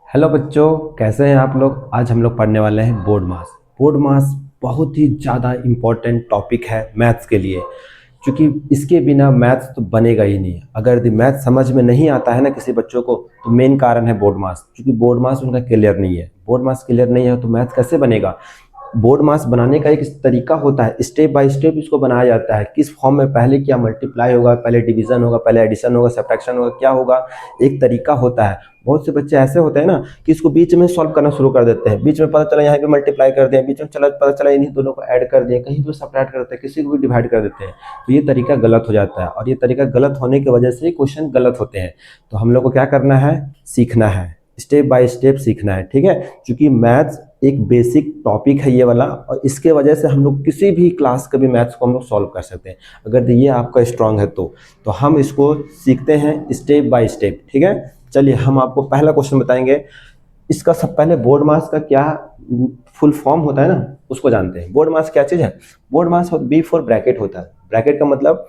Hello बच्चों, कैसे हैं आप लोग। आज हम लोग पढ़ने वाले हैं बोर्ड मास। बोर्ड मास बहुत ही ज़्यादा इम्पोर्टेंट टॉपिक है मैथ्स के लिए, क्योंकि इसके बिना मैथ्स तो बनेगा ही नहीं। अगर यदि मैथ्स समझ में नहीं आता है ना किसी बच्चों को, तो मेन कारण है बोर्ड मास, क्योंकि बोर्ड मास उनका क्लियर नहीं है। बोर्ड मास क्लियर नहीं है तो मैथ्स कैसे बनेगा। बोर्ड मास बनाने का एक तरीका होता है, स्टेप बाय स्टेप इसको बनाया जाता है। किस फॉर्म में पहले क्या मल्टीप्लाई होगा, पहले डिवीजन होगा, पहले एडिशन होगा, सब्ट्रैक्शन होगा, क्या होगा, एक तरीका होता है। बहुत से बच्चे ऐसे होते हैं ना कि इसको बीच में सॉल्व करना शुरू कर देते हैं। बीच में पता चला यहाँ पे मल्टीप्लाई कर दिया, बीच में चला पता चला इन्हीं दोनों को ऐड कर दिया, कहीं तो सब्ट्रैक्ट करते हैं, किसी को भी डिवाइड कर देते हैं। तो ये तरीका गलत हो जाता है, और ये तरीका गलत होने की वजह से क्वेश्चन गलत होते हैं। तो हम लोग को क्या करना है, सीखना है, स्टेप बाय स्टेप सीखना है, ठीक है। क्योंकि मैथ्स एक बेसिक टॉपिक है ये वाला, और इसके वजह से हम लोग किसी भी क्लास का भी मैथ्स को हम लोग सॉल्व कर सकते हैं, अगर ये आपका स्ट्रांग है तो हम इसको सीखते हैं स्टेप बाय स्टेप, ठीक है। चलिए हम आपको पहला क्वेश्चन बताएंगे। इसका सब पहले बोर्ड मास का क्या फुल फॉर्म होता है ना, उसको जानते हैं। बोर्ड मास क्या चीज़ है। BODMAS B for bracket होता है। ब्रैकेट का मतलब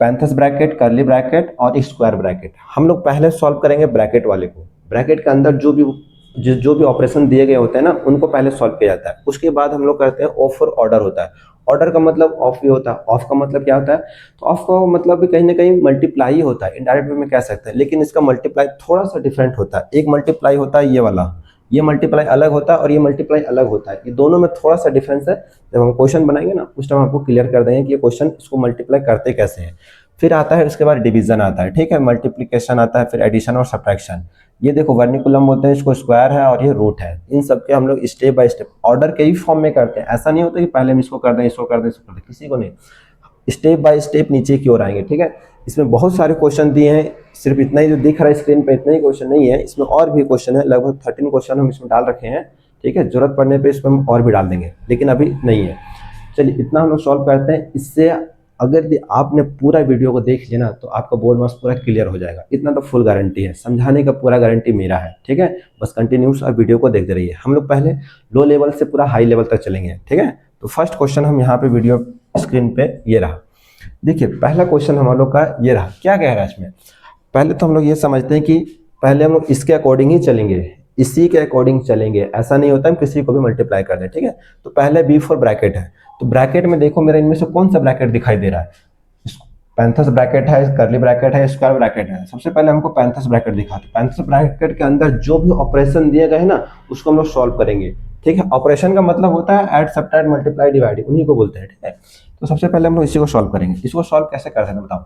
पैंथस ब्रैकेट, कर्ली ब्रैकेट और एक स्क्वायर ब्रैकेट। हम लोग पहले सॉल्व करेंगे ब्रैकेट वाले को। ब्रैकेट के अंदर जो भी ऑपरेशन दिए गए होते हैं ना, उनको पहले सॉल्व किया जाता है। उसके बाद हम लोग करते हैं ऑफ और ऑर्डर होता है। ऑर्डर का मतलब ऑफ भी होता है। ऑफ का मतलब क्या होता है, तो ऑफ का मतलब भी कहीं ना कहीं मल्टीप्लाई ही होता है, इनडायरेक्ट वे में कह सकते हैं, लेकिन इसका मल्टीप्लाई थोड़ा सा डिफरेंट होता है। एक मल्टीप्लाई होता है ये वाला, ये मल्टीप्लाई अलग होता है और ये मल्टीप्लाई अलग होता है। ये दोनों में थोड़ा सा डिफरेंस है। जब हम क्वेश्चन बनाएंगे ना, उस टाइम आपको क्लियर कर देंगे कि ये क्वेश्चन इसको मल्टीप्लाई करते कैसे हैं। फिर आता है उसके बाद डिवीजन आता है, ठीक है, मल्टीप्लिकेशन आता है, फिर एडिशन और सब्ट्रैक्शन। ये देखो वर्निकुलम बोलते हैं इसको, स्क्वायर है और ये रूट है। इन सब के हम लोग स्टेप बाय स्टेप ऑर्डर के ही फॉर्म में करते हैं। ऐसा नहीं होता कि पहले हम इसको कर दें, इसको कर दें, इसको कर दें, किसी को नहीं। स्टेप बाय स्टेप नीचे की ओर आएंगे, ठीक है। इसमें बहुत सारे क्वेश्चन दिए हैं, सिर्फ इतना ही जो दिख रहा है स्क्रीन पे, इतना ही क्वेश्चन नहीं है, इसमें और भी क्वेश्चन है। लगभग 13 क्वेश्चन हम इसमें डाल रखे हैं, ठीक है। जरूरत पड़ने पे इसमें हम और भी डाल देंगे, लेकिन अभी नहीं है। चलिए इतना हम लोग सॉल्व करते हैं। इससे अगर आपने पूरा वीडियो को देख लिया ना, तो आपका बोर्ड मार्क्स पूरा क्लियर हो जाएगा। इतना तो फुल गारंटी है, समझाने का पूरा गारंटी मेरा है, ठीक है। बस कंटिन्यूस और वीडियो को देखते रहिए। हम लोग पहले लो लेवल से पूरा हाई लेवल तक चलेंगे, ठीक है। तो फर्स्ट क्वेश्चन हम यहाँ पे वीडियो स्क्रीन पे ये रहा। देखिए पहला क्वेश्चन हम लोग का ये रहा। क्या कह रहा है इसमें, पहले तो हम लोग ये समझते हैं कि पहले हम लोग इसके अकॉर्डिंग ही चलेंगे, इसी के अकॉर्डिंग चलेंगे। ऐसा नहीं होता हम किसी को भी मल्टीप्लाई कर दें, ठीक है। तो पहले बी फॉर ब्रैकेट है, तो ब्रैकेट में देखो मेरा इनमें से कौन सा ब्रैकेट दिखाई दे रहा है। पैंथस ब्रैकेट है, कर्ली ब्रैकेट है, स्क्वायर ब्रैकेट है। सबसे पहले हमको पैंथस ब्रैकेट दिखाते हैं। पैंथस ब्रैकेट के अंदर जो भी ऑपरेशन दिए गए हैं ना, उसको हम लोग सॉल्व करेंगे, ठीक है। ऑपरेशन का मतलब होता है ऐड, सब्ट्रैक्ट, मल्टीप्लाई, डिवाइड, उन्हीं को बोलते हैं, ठीक है। तो सबसे पहले हम लोग इसी को सॉल्व करेंगे। इसको सॉल्व कैसे कर सकते हैं बताओ।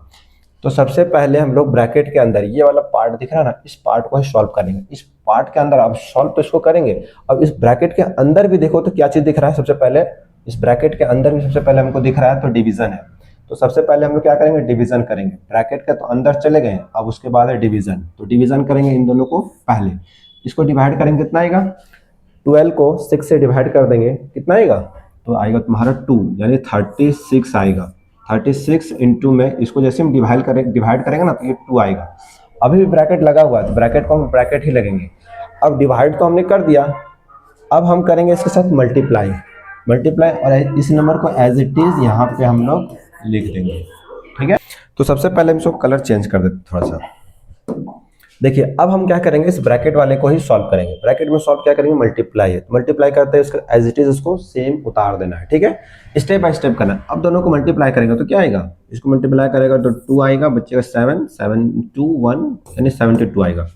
तो सबसे पहले हम लोग ब्रैकेट के अंदर ये वाला पार्ट दिख रहा है ना, इस पार्ट को ही सॉल्व करेंगे। इस पार्ट के अंदर अब सॉल्व तो इसको करेंगे। अब इस ब्रैकेट के अंदर भी देखो तो क्या चीज दिख रहा है। सबसे पहले इस ब्रैकेट के अंदर भी सबसे पहले हमको दिख रहा है तो डिवीजन है। तो सबसे पहले हम लोग क्या करेंगे, डिवीजन करेंगे। ब्रैकेट के तो अंदर चले गए, अब उसके बाद है डिवीजन। तो डिवीजन करेंगे इन दोनों को पहले। इसको डिवाइड करेंगे, कितना आएगा, 12 को 6 से डिवाइड कर देंगे, कितना आएगा, तो आएगा तुम्हारा 2, यानी 36 आएगा। 36 इंटू में इसको जैसे हम डिवाइड करेंगे ना, तो ये 2 आएगा। अभी भी ब्रैकेट लगा हुआ है तो ब्रैकेट को हम ब्रैकेट ही लगेंगे। अब डिवाइड तो हमने कर दिया, अब हम करेंगे इसके साथ मल्टीप्लाई। और इस नंबर को एज इट इज यहाँ पे हम लोग लिख देंगे, ठीक है। तो सबसे पहले हम इसको कलर चेंज कर देते थोड़ा सा। देखिए अब हम क्या करेंगे, इस ब्रैकेट वाले को ही सॉल्व करेंगे। ब्रैकेट में सॉल्व क्या करेंगे, मल्टीप्लाई है, मल्टीप्लाई करते हैं उसका एज इट इज उसको सेम उतार देना है, ठीक है। स्टेप बाय स्टेप करना है। अब दोनों को मल्टीप्लाई करेंगे तो क्या आएगा, इसको मल्टीप्लाई करेगा तो 2 आएगा, बच्चेगा 7, 7 2 1 यानी 72 आएगा,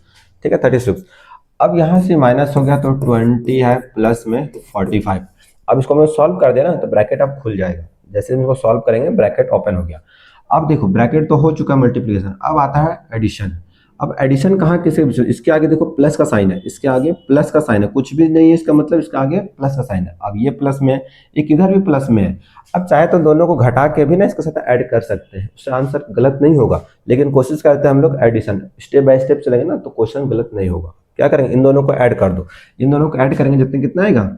ठीक है, 36। अब यहाँ से माइनस हो गया तो 20 है, प्लस में 45। अब इसको हम सॉल्व कर देना तो ब्रैकेट अब खुल जाएगा। जैसे हम इसको सॉल्व करेंगे ब्रैकेट ओपन हो गया। अब देखो ब्रैकेट तो हो चुका मल्टीप्लिकेशन, अब आता है एडिशन। अब एडिशन कहाँ किसे, इसके आगे देखो प्लस का साइन है, इसके आगे प्लस का साइन है, कुछ भी नहीं है इसका मतलब इसके आगे प्लस का साइन है। अब ये प्लस में है, एक इधर भी प्लस में है। अब चाहे तो दोनों को घटा के भी ना इसके साथ ऐड कर सकते हैं, उससे आंसर गलत नहीं होगा। लेकिन कोशिश करते हैं हम लोग एडिशन, स्टेप बाय स्टेप चलेंगे ना तो क्वेश्चन गलत नहीं होगा। क्या करेंगे, इन दोनों को ऐड कर दो। इन दोनों को ऐड करेंगे जितने, कितना आएगा,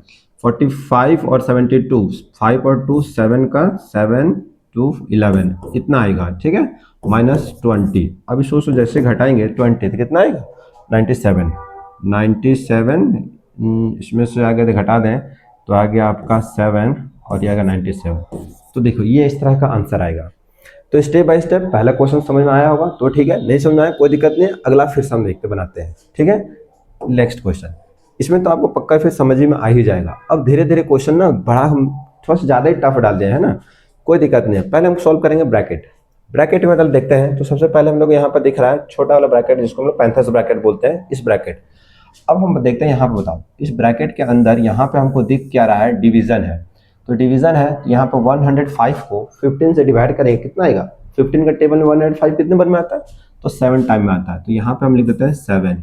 45 और 72, 5 और 2 7 का 7 2 11 इतना आएगा, ठीक है, -20। अब इसको जैसे घटाएंगे 20 तो कितना आएगा, 97। 97 इसमें से आगे घटा दें तो आ गया आपका 7 और ये आएगा 97। तो देखो ये इस तरह का आंसर आएगा। तो स्टेप बाय स्टेप पहला क्वेश्चन समझ में आया होगा तो ठीक है, नहीं समझ में आया कोई दिक्कत नहीं, अगला फिर से हम देखते बनाते हैं, ठीक है। नेक्स्ट क्वेश्चन, इसमें तो आपको पक्का फिर समझ में आ ही जाएगा। अब धीरे धीरे क्वेश्चन ना बड़ा हम थोड़ा सा ज़्यादा ही टफ डाल दिए है ना, कोई दिक्कत नहीं है। पहले हम सॉल्व करेंगे ब्रैकेट। ब्रैकेट में मतलब देखते हैं, तो सबसे पहले हम लोग यहाँ पर दिख रहा है छोटा वाला ब्रैकेट जिसको हम लोग पैंथर्स ब्रैकेट बोलते हैं, इस ब्रैकेट। अब हम देखते हैं यहाँ पर, बताओ इस ब्रैकेट के अंदर यहाँ पे हमको दिख क्या रहा है, डिवीजन है। तो डिवीजन है तो यहाँ पर 105 को 15 से डिवाइड करेंगे, कितना आएगा? 15 का टेबल में 105 कितने बार में आता है? तो 7 टाइम में आता है। तो यहाँ पे हम लिख देते हैं 7।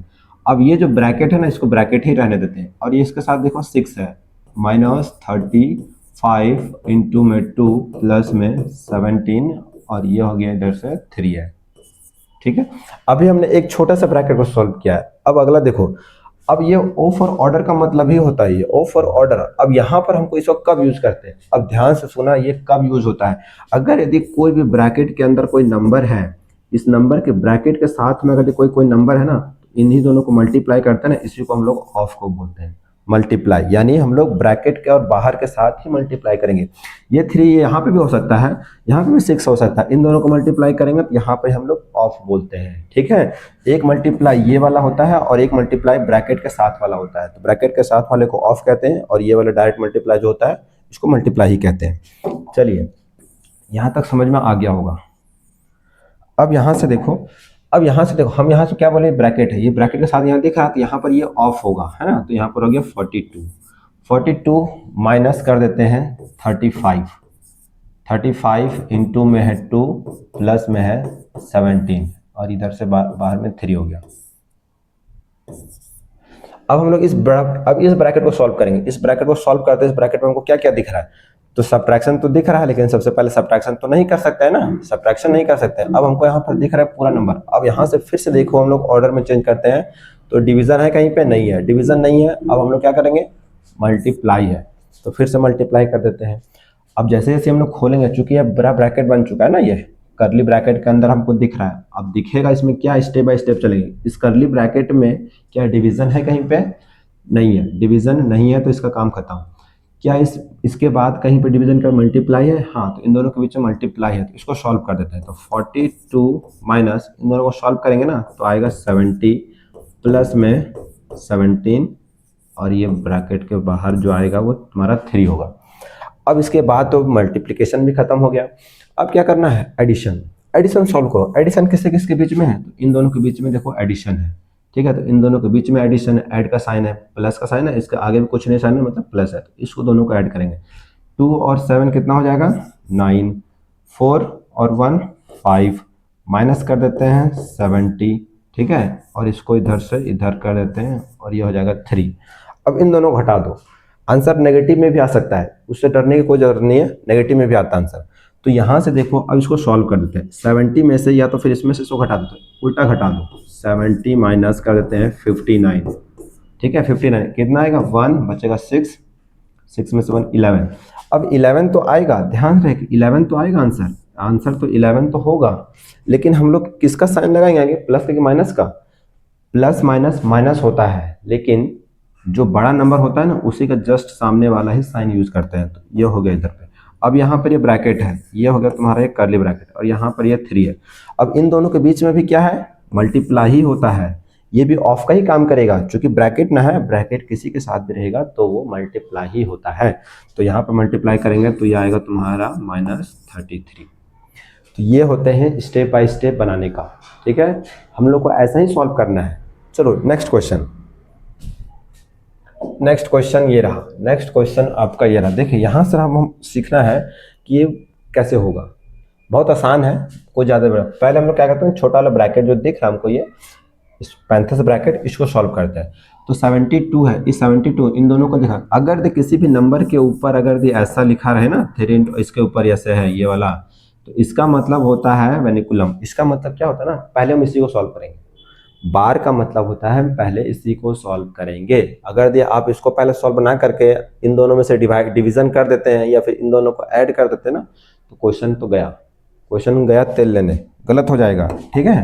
अब ये जो ब्रैकेट है ना, इसको ब्रैकेट ही रहने देते हैं। और ये इसके साथ देखो 6 है, -35 इंटू में 2 प्लस में 17, और ये हो गया इधर से 3 है। ठीक है, अभी हमने एक छोटा सा ब्रैकेट को सॉल्व किया है। अब अगला देखो, अब ये ओ फॉर ऑर्डर का मतलब ही होता है, ये ओ फॉर ऑर्डर। अब यहाँ पर हमको इसको कब यूज करते हैं, अब ध्यान से सुना, ये कब यूज होता है? अगर यदि कोई भी ब्रैकेट के अंदर कोई नंबर है, इस नंबर के ब्रैकेट के साथ में अगर कोई नंबर है ना, इन्हीं दोनों को मल्टीप्लाई करते हैं ना, इसी को हम लोग ऑफ को बोलते हैं, मल्टीप्लाई। यानी हम लोग ब्रैकेट के और बाहर के साथ ही मल्टीप्लाई करेंगे। ये 3 यहाँ पे भी हो सकता है, यहाँ पे भी 6 हो सकता है, इन दोनों को मल्टीप्लाई करेंगे तो यहाँ पे हम लोग ऑफ बोलते हैं। ठीक है, एक मल्टीप्लाई ये वाला होता है और एक मल्टीप्लाई ब्रैकेट के साथ वाला होता है। तो ब्रैकेट के साथ वाले को ऑफ कहते हैं और ये वाला डायरेक्ट मल्टीप्लाई जो होता है इसको मल्टीप्लाई ही कहते हैं। चलिए, यहाँ तक समझ में आ गया होगा। अब यहाँ से देखो, हम यहाँ से क्या बोले, ब्रैकेट है, ये ब्रैकेट के साथ यहाँ दिख रहा है, तो यहाँ पर ये ऑफ होगा, है ना। तो यहाँ पर हो गया 42 माइनस कर देते हैं 35 इंटू में है 2 प्लस में है 17, और इधर से बाहर में 3 हो गया। अब हम लोग इस ब्रैकेट को सॉल्व करेंगे। इस ब्रैकेट को सॉल्व करते हैं, इस ब्रैकेट में हमको क्या क्या दिख रहा है, तो सब्ट्रैक्शन तो दिख रहा है, लेकिन सबसे पहले सब्ट्रैक्शन तो नहीं कर सकते हैं ना, सब्ट्रैक्शन नहीं कर सकते। अब हमको यहाँ पर दिख रहा है पूरा नंबर। अब यहाँ से फिर से देखो, हम लोग ऑर्डर में चेंज करते हैं, तो डिवीजन है कहीं पे, नहीं है, डिवीजन नहीं है। अब हम लोग क्या करेंगे, मल्टीप्लाई है, तो फिर से मल्टीप्लाई कर देते हैं। अब जैसे जैसे हम लोग खोलेंगे, चूंकि अब बड़ा ब्रैकेट बन चुका है ना, ये करली ब्रैकेट के अंदर हमको दिख रहा है। अब दिखेगा इसमें क्या, स्टेप बाय स्टेप चलेंगे। इस करली ब्रैकेट में क्या डिवीजन है कहीं पे? नहीं है, डिवीजन नहीं है, तो इसका काम खत्म। क्या इसके बाद कहीं पे डिवीजन का मल्टीप्लाई है? हाँ, तो इन दोनों के बीच में मल्टीप्लाई है, तो इसको सॉल्व कर देते हैं। तो 42 माइनस इन दोनों को सॉल्व करेंगे ना, तो आएगा 70 प्लस में 17, और ये ब्रैकेट के बाहर जो आएगा वो तुम्हारा 3 होगा। अब इसके बाद तो मल्टीप्लिकेशन भी खत्म हो गया। अब क्या करना है, एडिशन सॉल्व करो। एडिशन किससे किसके बीच में है, तो इन दोनों के बीच में देखो एडिशन है। ठीक है, तो इन दोनों के बीच में एडिशन है, ऐड का साइन है, प्लस का साइन है, इसके आगे भी कुछ नहीं साइन है, मतलब प्लस है, तो इसको दोनों को ऐड करेंगे। 2 और 7 कितना हो जाएगा, 9, 4 और 1 5, माइनस कर देते हैं 70। ठीक है, और इसको इधर से इधर कर देते हैं, और ये हो जाएगा 3। अब इन दोनों को हटा दो, आंसर नेगेटिव में भी आ सकता है, उससे डरने की कोई जरूरत नहीं है, नेगेटिव में भी आता है आंसर। तो यहाँ से देखो, अब इसको सॉल्व कर देते हैं। 70 में से या तो फिर इसमें से इसको घटा देते हैं, उल्टा घटा दो। 70 माइनस कर देते हैं 59। ठीक है, 59 कितना आएगा, 1 बचेगा 6 में से 1 11। अब 11 तो आएगा, ध्यान रहे कि 11 तो आएगा आंसर तो 11 तो होगा, लेकिन हम लोग किसका साइन लगाएंगे आगे, प्लस का कि माइनस का? प्लस माइनस माइनस होता है, लेकिन जो बड़ा नंबर होता है ना, उसी का जस्ट सामने वाला ही साइन यूज करते हैं। तो ये हो गया इधर पे। अब यहाँ पर ये ब्रैकेट है, ये हो गया तुम्हारा एक करली ब्रैकेट, और यहाँ पर ये 3 है। अब इन दोनों के बीच में भी क्या है, मल्टीप्लाई ही होता है, ये भी ऑफ का ही काम करेगा, क्योंकि ब्रैकेट ना है, ब्रैकेट किसी के साथ भी रहेगा तो वो मल्टीप्लाई ही होता है। तो यहाँ पर मल्टीप्लाई करेंगे तो ये आएगा तुम्हारा -33। तो ये होते हैं स्टेप बाय स्टेप बनाने का। ठीक है, हम लोग को ऐसा ही सॉल्व करना है। चलो नेक्स्ट क्वेश्चन ये रहा। नेक्स्ट क्वेश्चन आपका ये रहा। देखिए, यहाँ से हम सीखना है कि ये कैसे होगा। बहुत आसान है, कोई ज़्यादा बड़ा। पहले हम लोग क्या करते हैं, छोटा वाला ब्रैकेट जो दिख रहा है हमको, ये पैंथर्स ब्रैकेट, इसको सॉल्व करते हैं। तो 72 है, इस 72 इन दोनों को देखा, अगर किसी भी नंबर के ऊपर अगर ऐसा लिखा रहे ना, 3 इसके ऊपर ऐसे है ये वाला, तो इसका मतलब होता है वेनिकुलम। इसका मतलब क्या होता है ना, पहले हम इसी को सॉल्व करेंगे। बार का मतलब होता है हम पहले इसी को सॉल्व करेंगे। अगर आप इसको पहले सॉल्व ना करके इन दोनों में से डिवीजन कर देते हैं, या फिर इन दोनों को ऐड कर देते हैं ना, तो क्वेश्चन गया तेल लेने, गलत हो जाएगा। ठीक है,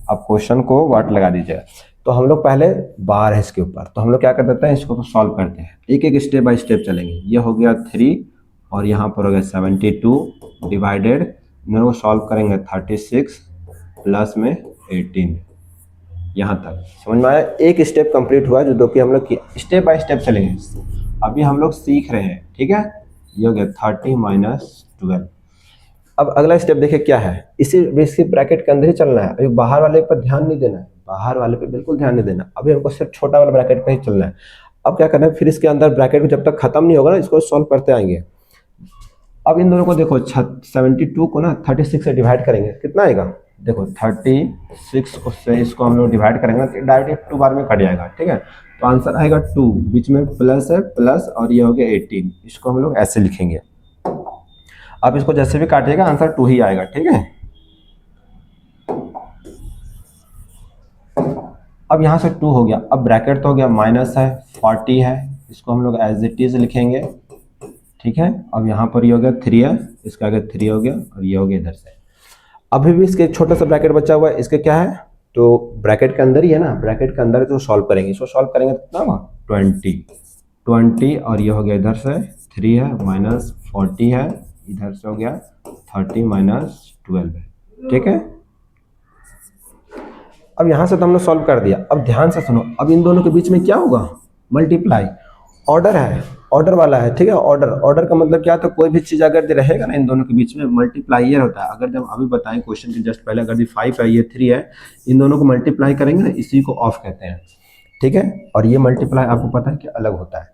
अब क्वेश्चन को वाट लगा दीजिएगा। तो हम लोग पहले बार है इसके ऊपर, तो हम लोग क्या कर देते हैं, इसको सॉल्व करते हैं, एक एक स्टेप बाय स्टेप चलेंगे। ये हो गया 3, और यहाँ पर हो गया 72 डिवाइडेड, इन दोनों को सॉल्व करेंगे 36 प्लस में 18, यहाँ तक समझ में आया। एक स्टेप कंप्लीट हुआ जो कि हम लोग स्टेप बाय स्टेप चलेंगे। अभी हम लोग सीख रहे हैं, ठीक है। ये हो गया 30 माइनस 12। अब अगला स्टेप देखिए क्या है, इसी बेसिक ब्रैकेट के अंदर ही चलना है। अभी बाहर वाले पर ध्यान नहीं देना है, बाहर वाले पे बिल्कुल ध्यान नहीं देना। अभी हमको सिर्फ छोटा वाला ब्रैकेट पे ही चलना है। अब क्या करना है, फिर इसके अंदर ब्रैकेट को जब तक खत्म नहीं होगा ना, इसको सॉल्व करते आएंगे। अब इन दोनों को देखो 72 को ना 36 से डिवाइड करेंगे, कितना आएगा देखो 36 को से इसको हम लोग डिवाइड करेंगे तो डायरेक्ट 2 बार में कट जाएगा, ठीक है। तो आंसर आएगा 2, बीच में प्लस है प्लस और ये हो गया 18। इसको हम लोग ऐसे लिखेंगे। अब इसको जैसे भी काटिएगा आंसर 2 ही आएगा, ठीक है। अब यहाँ से 2 हो गया। अब ब्रैकेट तो हो गया, माइनस है 40 है, इसको हम लोग एज इट इज लिखेंगे, ठीक है। अब यहाँ पर ये हो गया 3 है, इसका आगे 3 हो गया और ये हो गया इधर से। अभी भी इसके छोटा सा ब्रैकेट बचा हुआ है, इसके क्या है तो ब्रैकेट के अंदर ही है ना, ब्रैकेट के अंदर जो सॉल्व करेंगे, इसको सॉल्व करेंगे तो कितना होगा 20 और ये हो गया इधर से 3 है माइनस 40 है, इधर से हो गया 30 माइनस 12 है, ठीक है। अब यहाँ से तो हमने सॉल्व कर दिया। अब ध्यान से सुनो, अब इन दोनों के बीच में क्या होगा, मल्टीप्लाई। ऑर्डर है, ऑर्डर वाला है, ठीक है। ऑर्डर का मतलब क्या, तो कोई भी चीज अगर रहेगा ना इन दोनों के बीच में मल्टीप्लायर होता है। अगर जब अभी बताएं क्वेश्चन के जस्ट पहले, अगर 5 है ये 3 है, इन दोनों को मल्टीप्लाई करेंगे ना, इसी को ऑफ कहते हैं, ठीक है। और ये मल्टीप्लाई आपको पता है कि अलग होता है,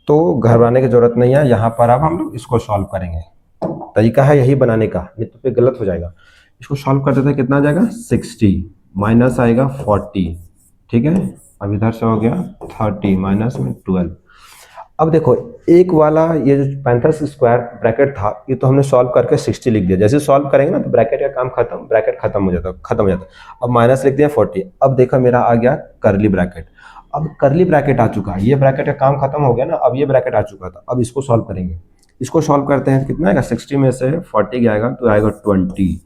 तो घबराने की जरूरत नहीं है। यहाँ पर अब हम लोग इसको सॉल्व करेंगे, तरीका है यही बनाने का, नहीं तो फिर गलत हो जाएगा। इसको सॉल्व कर देते हैं, कितना आ जाएगा 60 माइनस आएगा 40, ठीक है। अब इधर से हो गया 30 माइनस में 12। अब देखो एक वाला ये जो 35 स्क्वायर ब्रैकेट था, ये तो हमने सॉल्व करके 60 लिख दिया। जैसे सॉल्व करेंगे ना तो ब्रैकेट का काम खत्म, ब्रैकेट खत्म हो जाता। अब माइनस लिख दिया 40। अब देखो मेरा आ गया करली ब्रैकेट। अब करली ब्रैकेट आ चुका है, ये ब्रैकेट का काम खत्म हो गया ना, अब ये ब्रैकेट आ चुका था। अब इसको सॉल्व करेंगे, इसको सॉल्व करते हैं, कितना आएगा 60 में से 40 आएगा तो आएगा 20,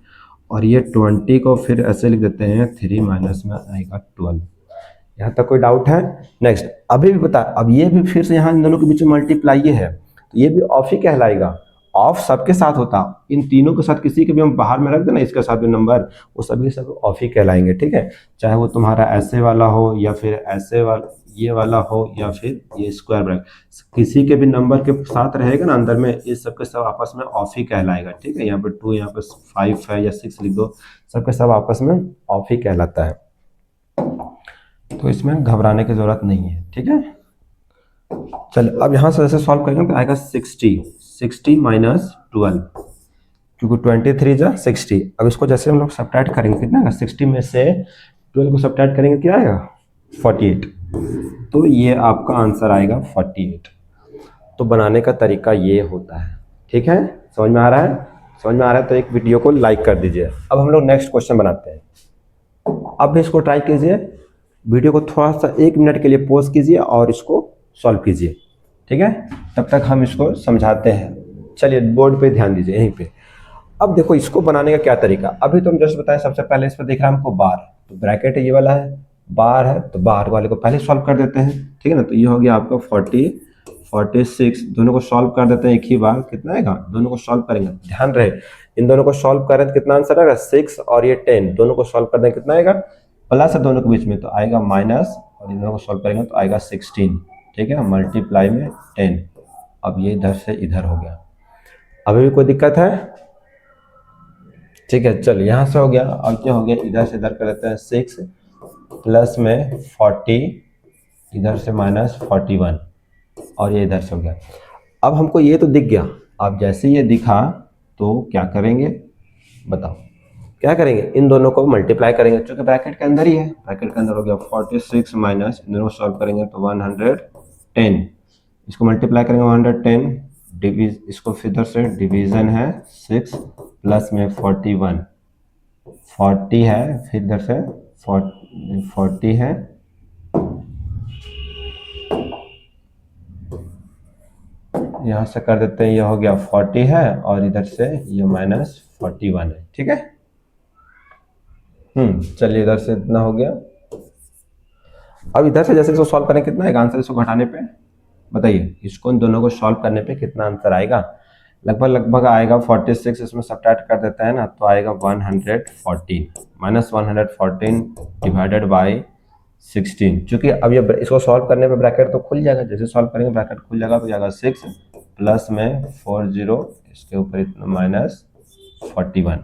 और ये 20 को फिर ऐसे लिख देते हैं 3 माइनस में आएगा 12। यहाँ तक कोई डाउट है? नेक्स्ट अभी भी बता, अब ये भी फिर से यहाँ इन दोनों के बीच में मल्टीप्लाई ये है, तो ये भी ऑफ ही कहलाएगा। ऑफ सबके साथ होता, इन तीनों के साथ किसी के भी हम बाहर में रख देना, इसके साथ भी नंबर, वो सभी सब ऑफ ही कहलाएंगे, ठीक है। चाहे वो तुम्हारा ऐसे वाला हो या फिर ऐसे वाला, ये वाला हो या फिर ये स्क्वायर ब्रैकेट, किसी के भी नंबर के साथ रहेगा ना अंदर में, ये सबके सब आपस में ऑफ ही कहलाएगा, ठीक है। यहाँ पे 2, यहाँ पे 5 है या 6 लिख दो, सबके सब आपस में ऑफ ही कहलाता है, तो इसमें घबराने की जरूरत नहीं है, ठीक है। चल अब यहाँ से जैसे सॉल्व करेंगे तो आएगा 60 माइनस 12, क्योंकि 23 जा 60। अब इसको जैसे हम लोग सब्ट्रैक्ट करेंगे, कितना आएगा 60 में से 12 को सब्ट्रैक्ट करेंगे, क्या आएगा 48। तो ये आपका आंसर आएगा 48। तो बनाने का तरीका ये होता है, ठीक है। समझ में आ रहा है? समझ में आ रहा है तो एक वीडियो को लाइक कर दीजिए। अब हम लोग नेक्स्ट क्वेश्चन बनाते हैं। अब भी इसको ट्राई कीजिए, वीडियो को थोड़ा सा 1 मिनट के लिए पॉज कीजिए और इसको सॉल्व कीजिए, ठीक है। तब तक हम इसको समझाते हैं। चलिए बोर्ड पे ध्यान दीजिए यहीं पे। अब देखो इसको बनाने का क्या तरीका, अभी तो हम जस्ट बताएं। सबसे पहले इस पर देख रहा है हमको बार, तो ब्रैकेट है ये वाला है, बार है तो बार वाले को पहले सॉल्व कर देते हैं, ठीक है ना। तो ये हो गया आपका 40 46, दोनों को सॉल्व कर देते हैं एक ही बार, कितना आएगा, दोनों को सॉल्व करेंगे, ध्यान रहे इन दोनों को सॉल्व करें तो कितना आंसर आएगा 6, और ये 10, दोनों को सॉल्व कर दें कितना आएगा, प्लस है दोनों के बीच में तो आएगा माइनस, और इन दोनों को सॉल्व करेंगे तो आएगा 16, ठीक है, मल्टीप्लाई में 10। अब ये इधर से इधर हो गया। अभी भी कोई दिक्कत है? ठीक है, चलिए यहाँ से हो गया। अब क्या हो गया, इधर से इधर कर लेते हैं 6 प्लस में 40, इधर से माइनस 41, और ये इधर से हो गया। अब हमको ये तो दिख गया, अब जैसे ये दिखा तो क्या करेंगे बताओ, क्या करेंगे, इन दोनों को मल्टीप्लाई करेंगे, क्योंकि ब्रैकेट के अंदर ही है। ब्रैकेट के अंदर हो गया 46 माइनस, इन दोनों को सॉल्व करेंगे तो 110, इसको मल्टीप्लाई करेंगे 110, इसको फिर इधर से डिवीजन है 6 प्लस में 41, 40 है, फिर इधर से 40 है, यहाँ से कर देते हैं, ये हो गया 40 है, और इधर से ये माइनस 41 है, ठीक है। चलिए इधर से इतना हो गया। अब इधर से जैसे इसको सॉल्व करें कितना आएगा आंसर, इसको घटाने पे बताइए, इसको इन दोनों को सॉल्व करने पे कितना आंसर आएगा, लगभग आएगा 46, इसमें सब्ट्रैक्ट कर देता है ना तो आएगा 114, माइनस 114 डिवाइडेड बाई 16। चूंकि अब ये इसको सॉल्व करने पे ब्रैकेट तो खुल जाएगा, जैसे सॉल्व करेंगे ब्रैकेट खुल जाएगा तो जाएगा 6 प्लस में 40 इसके ऊपर इतना माइनस 41।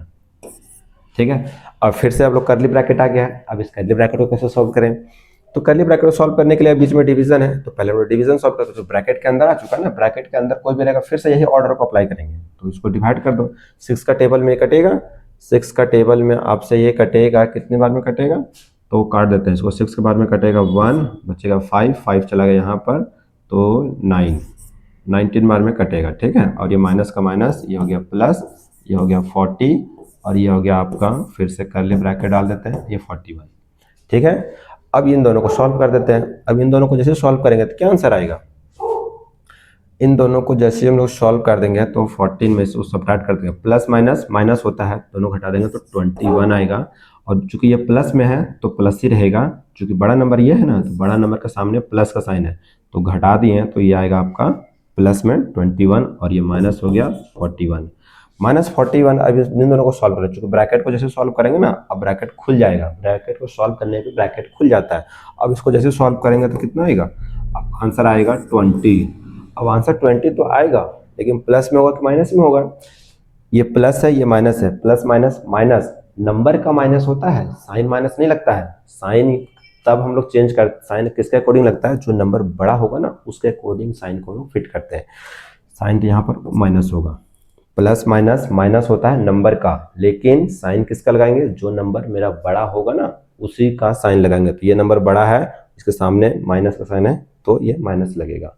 ठीक है, अब फिर से आप लोग करली ब्रैकेट आ गया है। अब इस करली ब्रैकेट को कैसे सॉल्व करें? तो करली ब्रैकेट को सॉल्व करने के लिए बीच में डिवीजन है, तो पहले वो डिवीजन सॉल्व करते तो ब्रैकेट के अंदर आ चुका है ना, ब्रैकेट के अंदर कोई भी रहेगा, फिर से यही ऑर्डर को अप्लाई करेंगे। तो इसको डिवाइड कर दो, 6 का टेबल में कटेगा, 6 का टेबल में आपसे ये कटेगा, कितने बार में कटेगा? तो काट देते हैं इसको, 6 के बार में कटेगा 1, बचेगा 5, 5 चला गया यहाँ पर तो 9, 19 बार में कटेगा। ठीक है, और ये माइनस का माइनस, ये हो गया प्लस, ये हो गया 40 और ये हो गया आपका, फिर से करली ब्रैकेट डाल देते हैं, ये 41। ठीक है, अब इन दोनों को सॉल्व कर देते हैं। अब इन दोनों को जैसे सॉल्व करेंगे तो क्या आंसर आएगा? इन दोनों को जैसे हम लोग सॉल्व कर देंगे तो 14 में से सब्ट्रैक्ट कर देंगे, प्लस माइनस माइनस होता है, दोनों घटा देंगे तो 21 आएगा। और चूंकि ये प्लस में है तो प्लस ही रहेगा, चूंकि बड़ा नंबर ये है ना, तो बड़ा नंबर के सामने प्लस का साइन है, तो घटा दिए तो ये आएगा आपका प्लस में 21 और ये माइनस हो गया 41, माइनस 41। अब इन दोनों को सॉल्व करें, चूंकि ब्रैकेट को जैसे सॉल्व करेंगे ना, अब ब्रैकेट खुल जाएगा, ब्रैकेट को सॉल्व करने पे ब्रैकेट खुल जाता है। अब इसको जैसे सॉल्व करेंगे तो कितना आएगा? अब आंसर आएगा 20। अब आंसर 20 तो आएगा, लेकिन प्लस में होगा कि माइनस में होगा? ये प्लस है, ये माइनस है, प्लस माइनस माइनस, नंबर का माइनस होता है, साइन माइनस नहीं लगता है। साइन तब हम लोग चेंज कर, साइन किसके अकॉर्डिंग लगता है? जो नंबर बड़ा होगा ना उसके अकॉर्डिंग साइन को लोग फिट करते हैं। साइन तो यहाँ पर माइनस होगा, प्लस माइनस माइनस होता है नंबर का, लेकिन साइन किसका लगाएंगे? जो नंबर मेरा बड़ा होगा ना उसी का साइन लगाएंगे। तो ये नंबर बड़ा है, इसके सामने माइनस का साइन है तो ये माइनस लगेगा।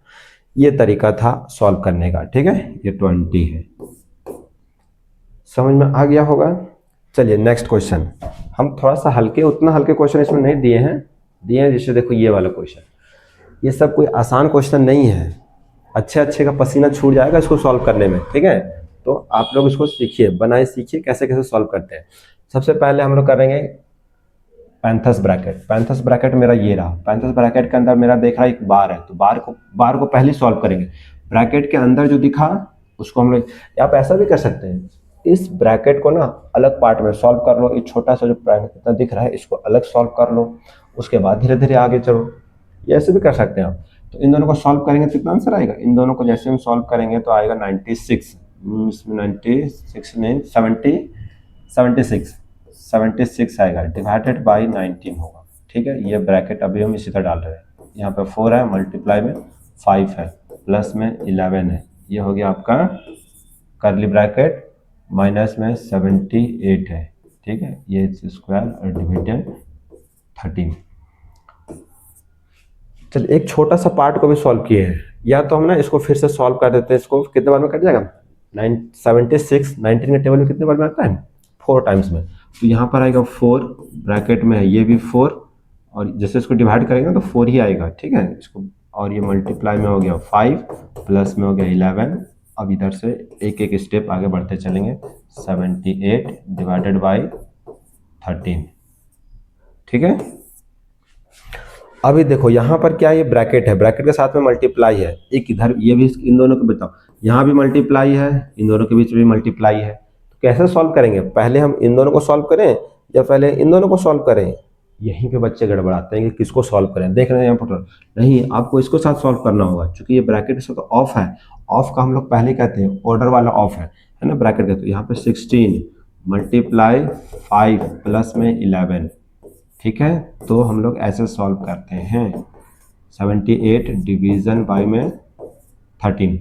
ये तरीका था सॉल्व करने का। ठीक है, ये 20 है, समझ में आ गया होगा। चलिए नेक्स्ट क्वेश्चन, हम थोड़ा सा हल्के, उतना हल्के क्वेश्चन इसमें नहीं दिए हैं जैसे देखो ये वाला क्वेश्चन, ये सब कोई आसान क्वेश्चन नहीं है, अच्छे अच्छे का पसीना छूट जाएगा इसको सॉल्व करने में। ठीक है, तो आप लोग इसको सीखिए, बनाए सीखिए कैसे कैसे सॉल्व करते हैं। सबसे पहले हम लोग करेंगे पैंथस ब्रैकेट। पैंथस ब्रैकेट मेरा ये रहा, पैंथस ब्रैकेट के अंदर मेरा देख रहा है एक बार है, तो बार को पहले सॉल्व करेंगे। ब्रैकेट के अंदर जो दिखा उसको हम लोग, आप ऐसा भी कर सकते हैं, इस ब्रैकेट को ना अलग पार्ट में सॉल्व कर लो, ये छोटा सा जो ब्रैकेट इतना दिख रहा है इसको अलग सॉल्व कर लो, उसके बाद धीरे धीरे आगे चलो, ये ऐसे भी कर सकते हैं आप। तो इन दोनों को सॉल्व करेंगे तो कितना आंसर आएगा? इन दोनों को जैसे हम सॉल्व करेंगे तो आएगा 96, इसमें 96 नहीं 76 आएगा, डिवाइडेड बाई 19 होगा। ठीक है, ये ब्रैकेट अभी हम इसी तरह डाल रहे हैं, यहाँ पे 4 है, मल्टीप्लाई में 5 है, प्लस में 11 है, ये हो गया आपका करली ब्रैकेट, माइनस में 78 है। ठीक है, ये स्क्वायर और डिवाइडेड 13। चलिए एक छोटा सा पार्ट को भी सॉल्व किए हैं, या तो हम ना इसको फिर से सॉल्व कर देते हैं, इसको कितने बार में कट जाएगा? 76 19 के टेबल में कितने बार में आता है? 4 टाइम्स में, तो यहाँ पर आएगा 4, ब्रैकेट में है ये भी 4, और जैसे इसको डिवाइड करेंगे तो 4 ही आएगा। ठीक है, इसको, और ये मल्टीप्लाई में हो गया 5, प्लस में हो गया 11। अब इधर से एक एक स्टेप आगे बढ़ते चलेंगे, 78 डिवाइडेड बाई 13। ठीक है, अभी देखो यहाँ पर क्या, ये ब्रैकेट है, ब्रैकेट के साथ में मल्टीप्लाई है, एक इधर ये भी, इन दोनों को बताओ, यहाँ भी मल्टीप्लाई है, इन दोनों के बीच में भी मल्टीप्लाई है, तो कैसे सॉल्व करेंगे? पहले हम इन दोनों को सॉल्व करें या पहले इन दोनों को सॉल्व करें? यहीं पे बच्चे गड़बड़ाते हैं कि किसको सॉल्व करें, देख रहे हैं यहाँ पर, नहीं आपको इसको साथ सॉल्व करना होगा, क्योंकि ये ब्रैकेट से तो ऑफ है, ऑफ का हम लोग पहले कहते हैं ऑर्डर वाला ऑफ है ना ब्रैकेट का। तो यहाँ पे 16 मल्टीप्लाई 5 प्लस में 11। ठीक है, तो हम लोग ऐसे सॉल्व करते हैं, 78 डिवीजन बाई में 13।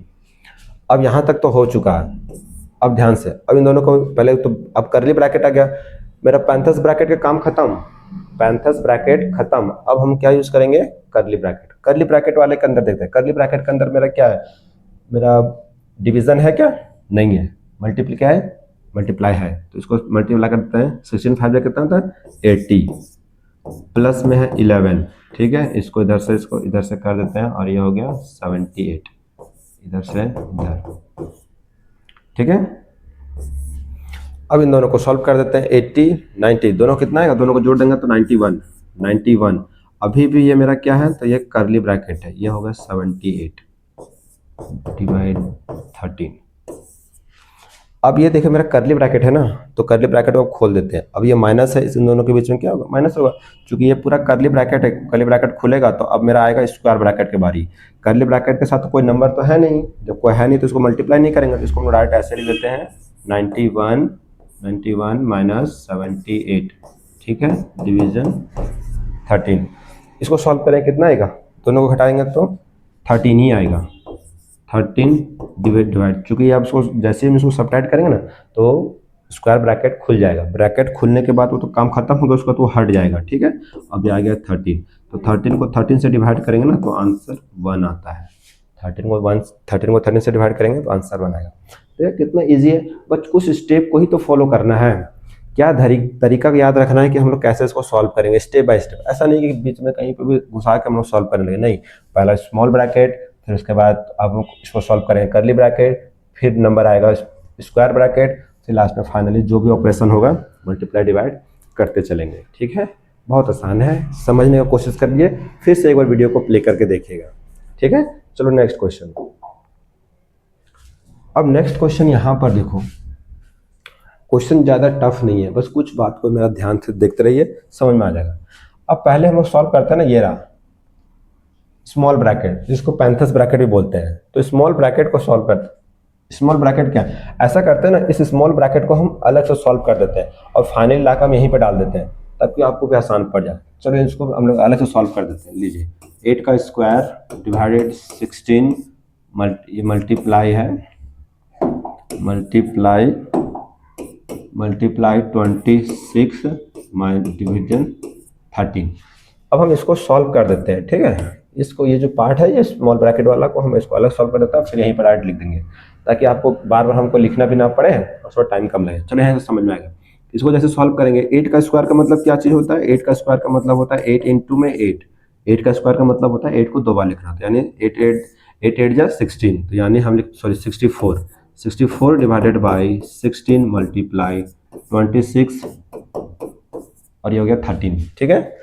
अब यहाँ तक तो हो चुका है, अब ध्यान से, अब इन दोनों को पहले तो, अब करली ब्रैकेट आ गया, मेरा पैंथस ब्रैकेट का काम खत्म, पैंथस ब्रैकेट खत्म। अब हम क्या यूज करेंगे? करली ब्रैकेट। करली ब्रैकेट वाले के अंदर देखते हैं, करली ब्रैकेट के अंदर मेरा क्या है? मेरा डिवीजन है क्या? नहीं है, मल्टीप्लाई क्या है? मल्टीप्लाई है, तो इसको मल्टीप्लाई करते हैं, 16 5 कितना होता है? 80, प्लस में है 11। ठीक है, इसको इधर से कर देते हैं, और ये हो गया 78, इधर से इधर। ठीक है, अब इन दोनों को सॉल्व कर देते हैं, 80 90 दोनों कितना आएगा? दोनों को जोड़ देंगे तो 91। अभी भी ये मेरा क्या है? तो ये करली ब्रैकेट है, ये होगा 78 डिवाइड 13। अब ये देखिए मेरा करली ब्रैकेट है ना, तो करली ब्रैकेट को खोल देते हैं। अब ये माइनस है, इन दोनों के बीच में क्या होगा, माइनस होगा। क्योंकि ये पूरा करली ब्रैकेट है, करली ब्रैकेट खुलेगा तो अब मेरा आएगा स्क्वायर ब्रैकेट के बारी। करली ब्रैकेट के साथ तो कोई नंबर तो है नहीं, जब कोई है नहीं तो इसको मल्टीप्लाई नहीं करेंगे, तो इसको हम डायरेक्ट ऐसे लिख देते हैं 91 माइनस 78, ठीक है, डिवीजन 13। इसको सॉल्व करें कितना आएगा, दोनों को घटाएंगे तो 13 ही आएगा। 13 डिवाइड, चूँकि आप उसको जैसे ही हम इसको सब्ट्रैक्ट करेंगे ना तो स्क्वायर ब्रैकेट खुल जाएगा। ब्रैकेट खुलने के बाद वो तो काम खत्म होगा, उसका तो हट जाएगा, ठीक है। अब ये आ गया 13, तो 13 को 13 से डिवाइड करेंगे ना तो आंसर 1 आता है। 13 को 13 से डिवाइड करेंगे तो आंसर 1 आएगा। तो ये कितना ईजी है, बस कुछ स्टेप को ही तो फॉलो करना है। क्या तरीका याद रखना है कि हम लोग कैसे इसको सॉल्व करेंगे, स्टेप बाय स्टेप। ऐसा नहीं कि बीच में कहीं पर भी घुसा के हम लोग सॉल्व करने लगे, नहीं। पहला स्मॉल ब्रैकेट, फिर उसके बाद अब इसको सॉल्व करेंगे करली ब्रैकेट, फिर नंबर आएगा स्क्वायर ब्रैकेट, फिर लास्ट में फाइनली जो भी ऑपरेशन होगा मल्टीप्लाई डिवाइड करते चलेंगे, ठीक है। बहुत आसान है, समझने का कोशिश करिए, फिर से एक बार वीडियो को प्ले करके देखिएगा, ठीक है। चलो नेक्स्ट क्वेश्चन। अब नेक्स्ट क्वेश्चन यहाँ पर देखो, क्वेश्चन ज़्यादा टफ नहीं है, बस कुछ बात को मेरा ध्यान से देखते रहिए, समझ में आ जाएगा। अब पहले हम लोग सॉल्व करते हैं ना, ये रहा स्मॉल ब्रैकेट, जिसको पैंथस ब्रैकेट भी बोलते हैं। तो स्मॉल ब्रैकेट को सॉल्व करते हैं। स्मॉल ब्रैकेट क्या ऐसा करते हैं ना, इस स्मॉल ब्रैकेट को हम अलग से सॉल्व कर देते हैं और फाइनल ला हम यहीं पर डाल देते हैं, ताकि आपको भी आसान पड़ जाए। चलो इसको हम लोग अलग से सॉल्व कर देते हैं। लीजिए 8 का स्क्वायर डिवाइडेड 16, ये मल्टीप्लाई है, मल्टीप्लाई 26 डिवीजन 13। अब हम इसको सॉल्व कर देते हैं, ठीक है। इसको ये जो पार्ट है ये स्मॉल ब्रैकेट वाला को हम इसको अलग सॉल्व कर देते हैं, फिर यहीं पर ऐड लिख देंगे, ताकि आपको बार बार हमको लिखना भी ना पड़े और थोड़ा टाइम कम लगे। चलो यहाँ से समझ में आएगा। इसको जैसे सॉल्व करेंगे, 8 का स्क्वायर का मतलब क्या चीज़ होता है, 8 का स्क्वायर का मतलब होता है 8 इंटू में 8। 8 का स्क्वायर का मतलब होता है 8 को 2 बार लिखना, तो यानी 8 जा 16, तो यानी हम 64 डिवाइडेड बाई 16 मल्टीप्लाई 26 और ये हो गया 13, ठीक है।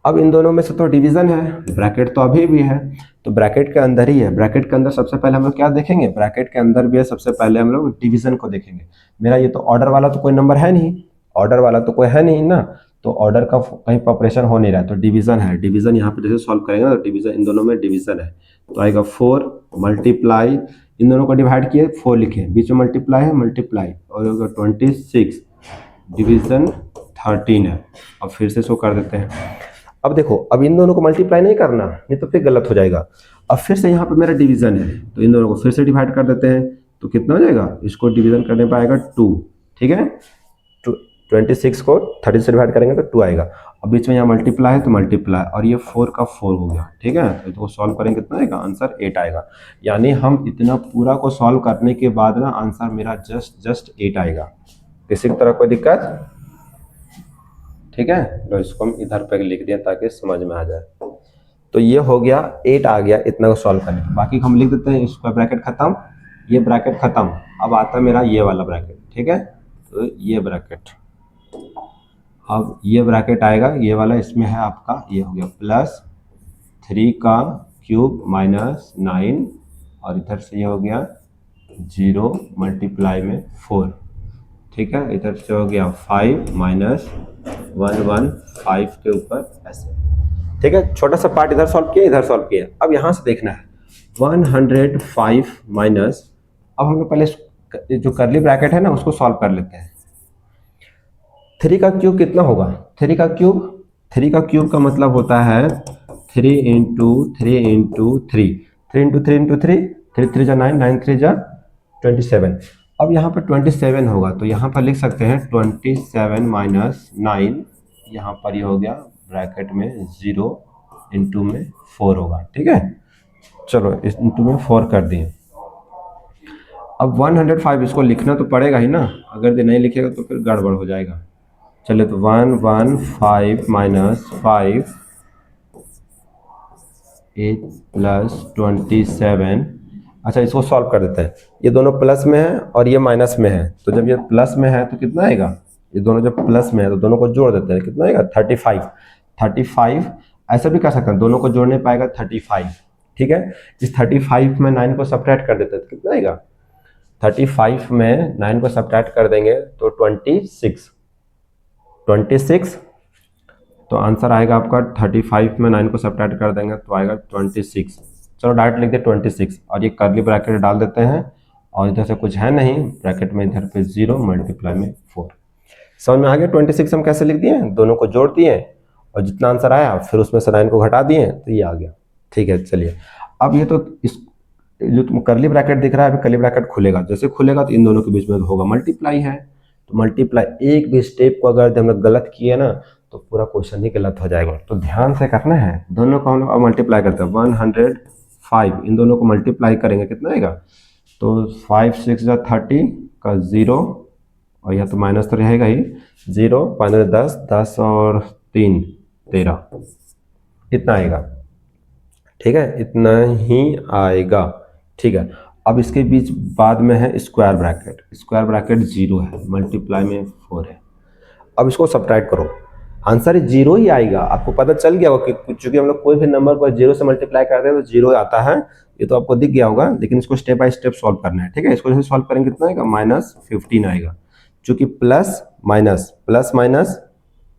अब इन दोनों में से तो डिवीजन है, ब्रैकेट तो अभी भी है, तो ब्रैकेट के अंदर ही है। ब्रैकेट के अंदर सबसे पहले हम लोग क्या देखेंगे, ब्रैकेट के अंदर भी है, सबसे पहले हम लोग डिवीजन को देखेंगे। मेरा ये तो ऑर्डर वाला तो कोई नंबर है नहीं, ऑर्डर वाला तो कोई है नहीं ना, तो ऑर्डर का कहीं पर ऑपरेशन हो नहीं रहा है, तो डिवीजन है। डिवीजन यहाँ पे जैसे सॉल्व करेंगे तो डिवीजन, इन दोनों में डिवीजन है, तो आएगा 4 मल्टीप्लाई, इन दोनों को डिवाइड किए 4 लिखे, बीच में मल्टीप्लाई है, मल्टीप्लाई और होगा 26 डिवीजन 13 है। अब फिर से इसको कर देते हैं। अब देखो, अब इन दोनों को मल्टीप्लाई नहीं करना, नहीं तो फिर गलत हो जाएगा। अब फिर से यहाँ पे मेरा डिवीजन है, तो इन दोनों को फिर से डिवाइड कर देते हैं, तो कितना हो जाएगा, इसको डिवीजन करने पर आएगा 2, ठीक है। 26 को 30 से डिवाइड करेंगे तो 2 आएगा। अब बीच में यहाँ मल्टीप्लाई है तो मल्टीप्लाई, और ये 4 का 4 हो गया, ठीक है। तो इसको सॉल्व करेंगे कितना आएगा, आंसर 8 आएगा। यानी हम इतना पूरा को सॉल्व करने के बाद ना आंसर मेरा जस्ट 8 आएगा। किसी तरह कोई दिक्कत, ठीक है। तो इसको हम इधर पे लिख दिया ताकि समझ में आ जाए। तो ये हो गया 8 आ गया इतना को सॉल्व करने। बाकी हम लिख देते हैं, इसका ब्रैकेट खत्म, ये ब्रैकेट खत्म, अब आता है मेरा ये वाला ब्रैकेट, ठीक है। तो ये ब्रैकेट, अब ये ब्रैकेट आएगा ये वाला, इसमें है आपका ये हो गया प्लस 3 का क्यूब माइनस 9, और इधर से ये हो गया 0 मल्टीप्लाई में 4, ठीक है। इधर से हो गया 5 माइनस 115 के ऊपर ऐसे, ठीक है। छोटा सा पार्ट इधर सॉल्व किया, इधर सॉल्व किया। अब यहाँ से देखना है 105 माइनस, अब हम लोग पहले जो करली ब्रैकेट है ना उसको सॉल्व कर लेते हैं। 3 का क्यूब कितना होगा, 3 का क्यूब का मतलब होता है 3 इंटू 3 इंटू 3, 3 इंटू 3 इंटू 3, 3 3 जा 9, 9 3 जा 27। अब यहाँ पर 27 होगा, तो यहाँ पर लिख सकते हैं 27 माइनस 9, यहाँ पर ये हो गया ब्रैकेट में 0 इंटू में 4 होगा, ठीक है। चलो इस इंटू में 4 कर दिए। अब 105 इसको लिखना तो पड़ेगा ही ना, अगर ये नहीं लिखेगा तो फिर गड़बड़ हो जाएगा। चलिए तो 115 माइनस 5 8 प्लस 27। अच्छा इसको सॉल्व कर देते हैं, ये दोनों प्लस में है और ये माइनस में है, तो जब ये प्लस में है तो कितना आएगा, ये दोनों जब प्लस में है तो दोनों को जोड़ देते हैं, कितना आएगा 35। ऐसा भी कर सकते हैं, दोनों को जोड़ने पाएगा 35, ठीक है। इस 35 में 9 को सब्ट्रैक्ट कर देते हैं तो कितना आएगा 35 में 9 को सब्ट्रैक्ट कर देंगे तो 26 तो आंसर आएगा आपका 35 में 9 को सब्ट्रैक्ट कर देंगे तो आएगा 26। चलो डायरेक्ट लिख दे 26 और ये कर्ली ब्रैकेट डाल देते हैं और इधर से कुछ है नहीं ब्रैकेट में इधर पे 0 मल्टीप्लाई में 4। समझ में आ गया। 26 हम कैसे लिख दिए, दोनों को जोड़ दिए और जितना आंसर आया फिर उसमें से 9 को घटा दिए तो ये आ गया। ठीक है चलिए, अब ये तो इस जो तुम कर्ली ब्रैकेट दिख रहा है, अभी कर्ली ब्रैकेट खुलेगा, जैसे खुलेगा तो इन दोनों के बीच में होगा मल्टीप्लाई है, तो मल्टीप्लाई एक भी स्टेप को अगर हम लोग गलत किए ना तो पूरा क्वेश्चन ही गलत हो जाएगा। तो ध्यान से करना है, दोनों को हम लोग अब मल्टीप्लाई करते हैं 105, इन दोनों को मल्टीप्लाई करेंगे कितना आएगा, तो 5 6 जा 30 का 0 और यह तो माइनस तो रहेगा ही, 0 5 10 10 और 3 13 इतना आएगा। ठीक है, इतना ही आएगा। ठीक है, अब इसके बीच बाद में है स्क्वायर ब्रैकेट, स्क्वायर ब्रैकेट 0 है, मल्टीप्लाई में 4 है। अब इसको सब्ट्रैक्ट करो, आंसर 0 ही आएगा। आपको पता चल गया होगा कि चूंकि हम लोग कोई भी नंबर को 0 से मल्टीप्लाई करते हैं तो 0 आता है, ये तो आपको दिख गया होगा, लेकिन इसको स्टेप बाय स्टेप सॉल्व करना है। ठीक है, इसको जैसे सॉल्व करेंगे कितना आएगा, -15 आएगा। चूंकि प्लस माइनस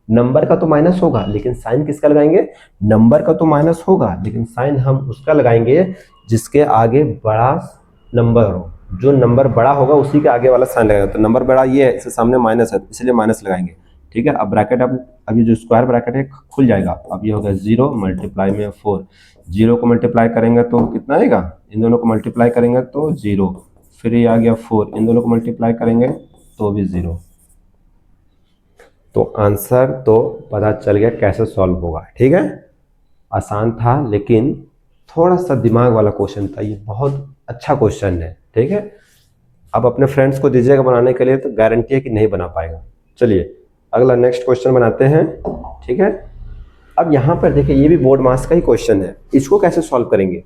नंबर का तो माइनस होगा लेकिन साइन किसका लगाएंगे, नंबर का तो माइनस होगा लेकिन साइन हम उसका लगाएंगे जिसके आगे बड़ा नंबर हो, जो नंबर बड़ा होगा उसी के आगे वाला साइन लगाएंगे। तो नंबर बड़ा ये है, इसके सामने माइनस है इसलिए माइनस लगाएंगे। ठीक है, अब ब्रैकेट अब ये जो स्क्वायर ब्रैकेट है खुल जाएगा। अब ये होगा 0 मल्टीप्लाई में 4, 0 को मल्टीप्लाई करेंगे तो कितना आएगा, इन दोनों को मल्टीप्लाई करेंगे तो 0, फिर ये आ गया 4, इन दोनों को मल्टीप्लाई करेंगे तो भी 0। तो आंसर तो पता चल गया कैसे सॉल्व होगा। ठीक है, आसान था लेकिन थोड़ा सा दिमाग वाला क्वेश्चन था, ये बहुत अच्छा क्वेश्चन है। ठीक है, अब अपने फ्रेंड्स को दीजिएगा बनाने के लिए तो गारंटी है कि नहीं बना पाएगा। चलिए अगला नेक्स्ट क्वेश्चन बनाते हैं। ठीक है, अब यहाँ पर देखिए ये भी बोर्ड मास का ही क्वेश्चन है, इसको कैसे सॉल्व करेंगे।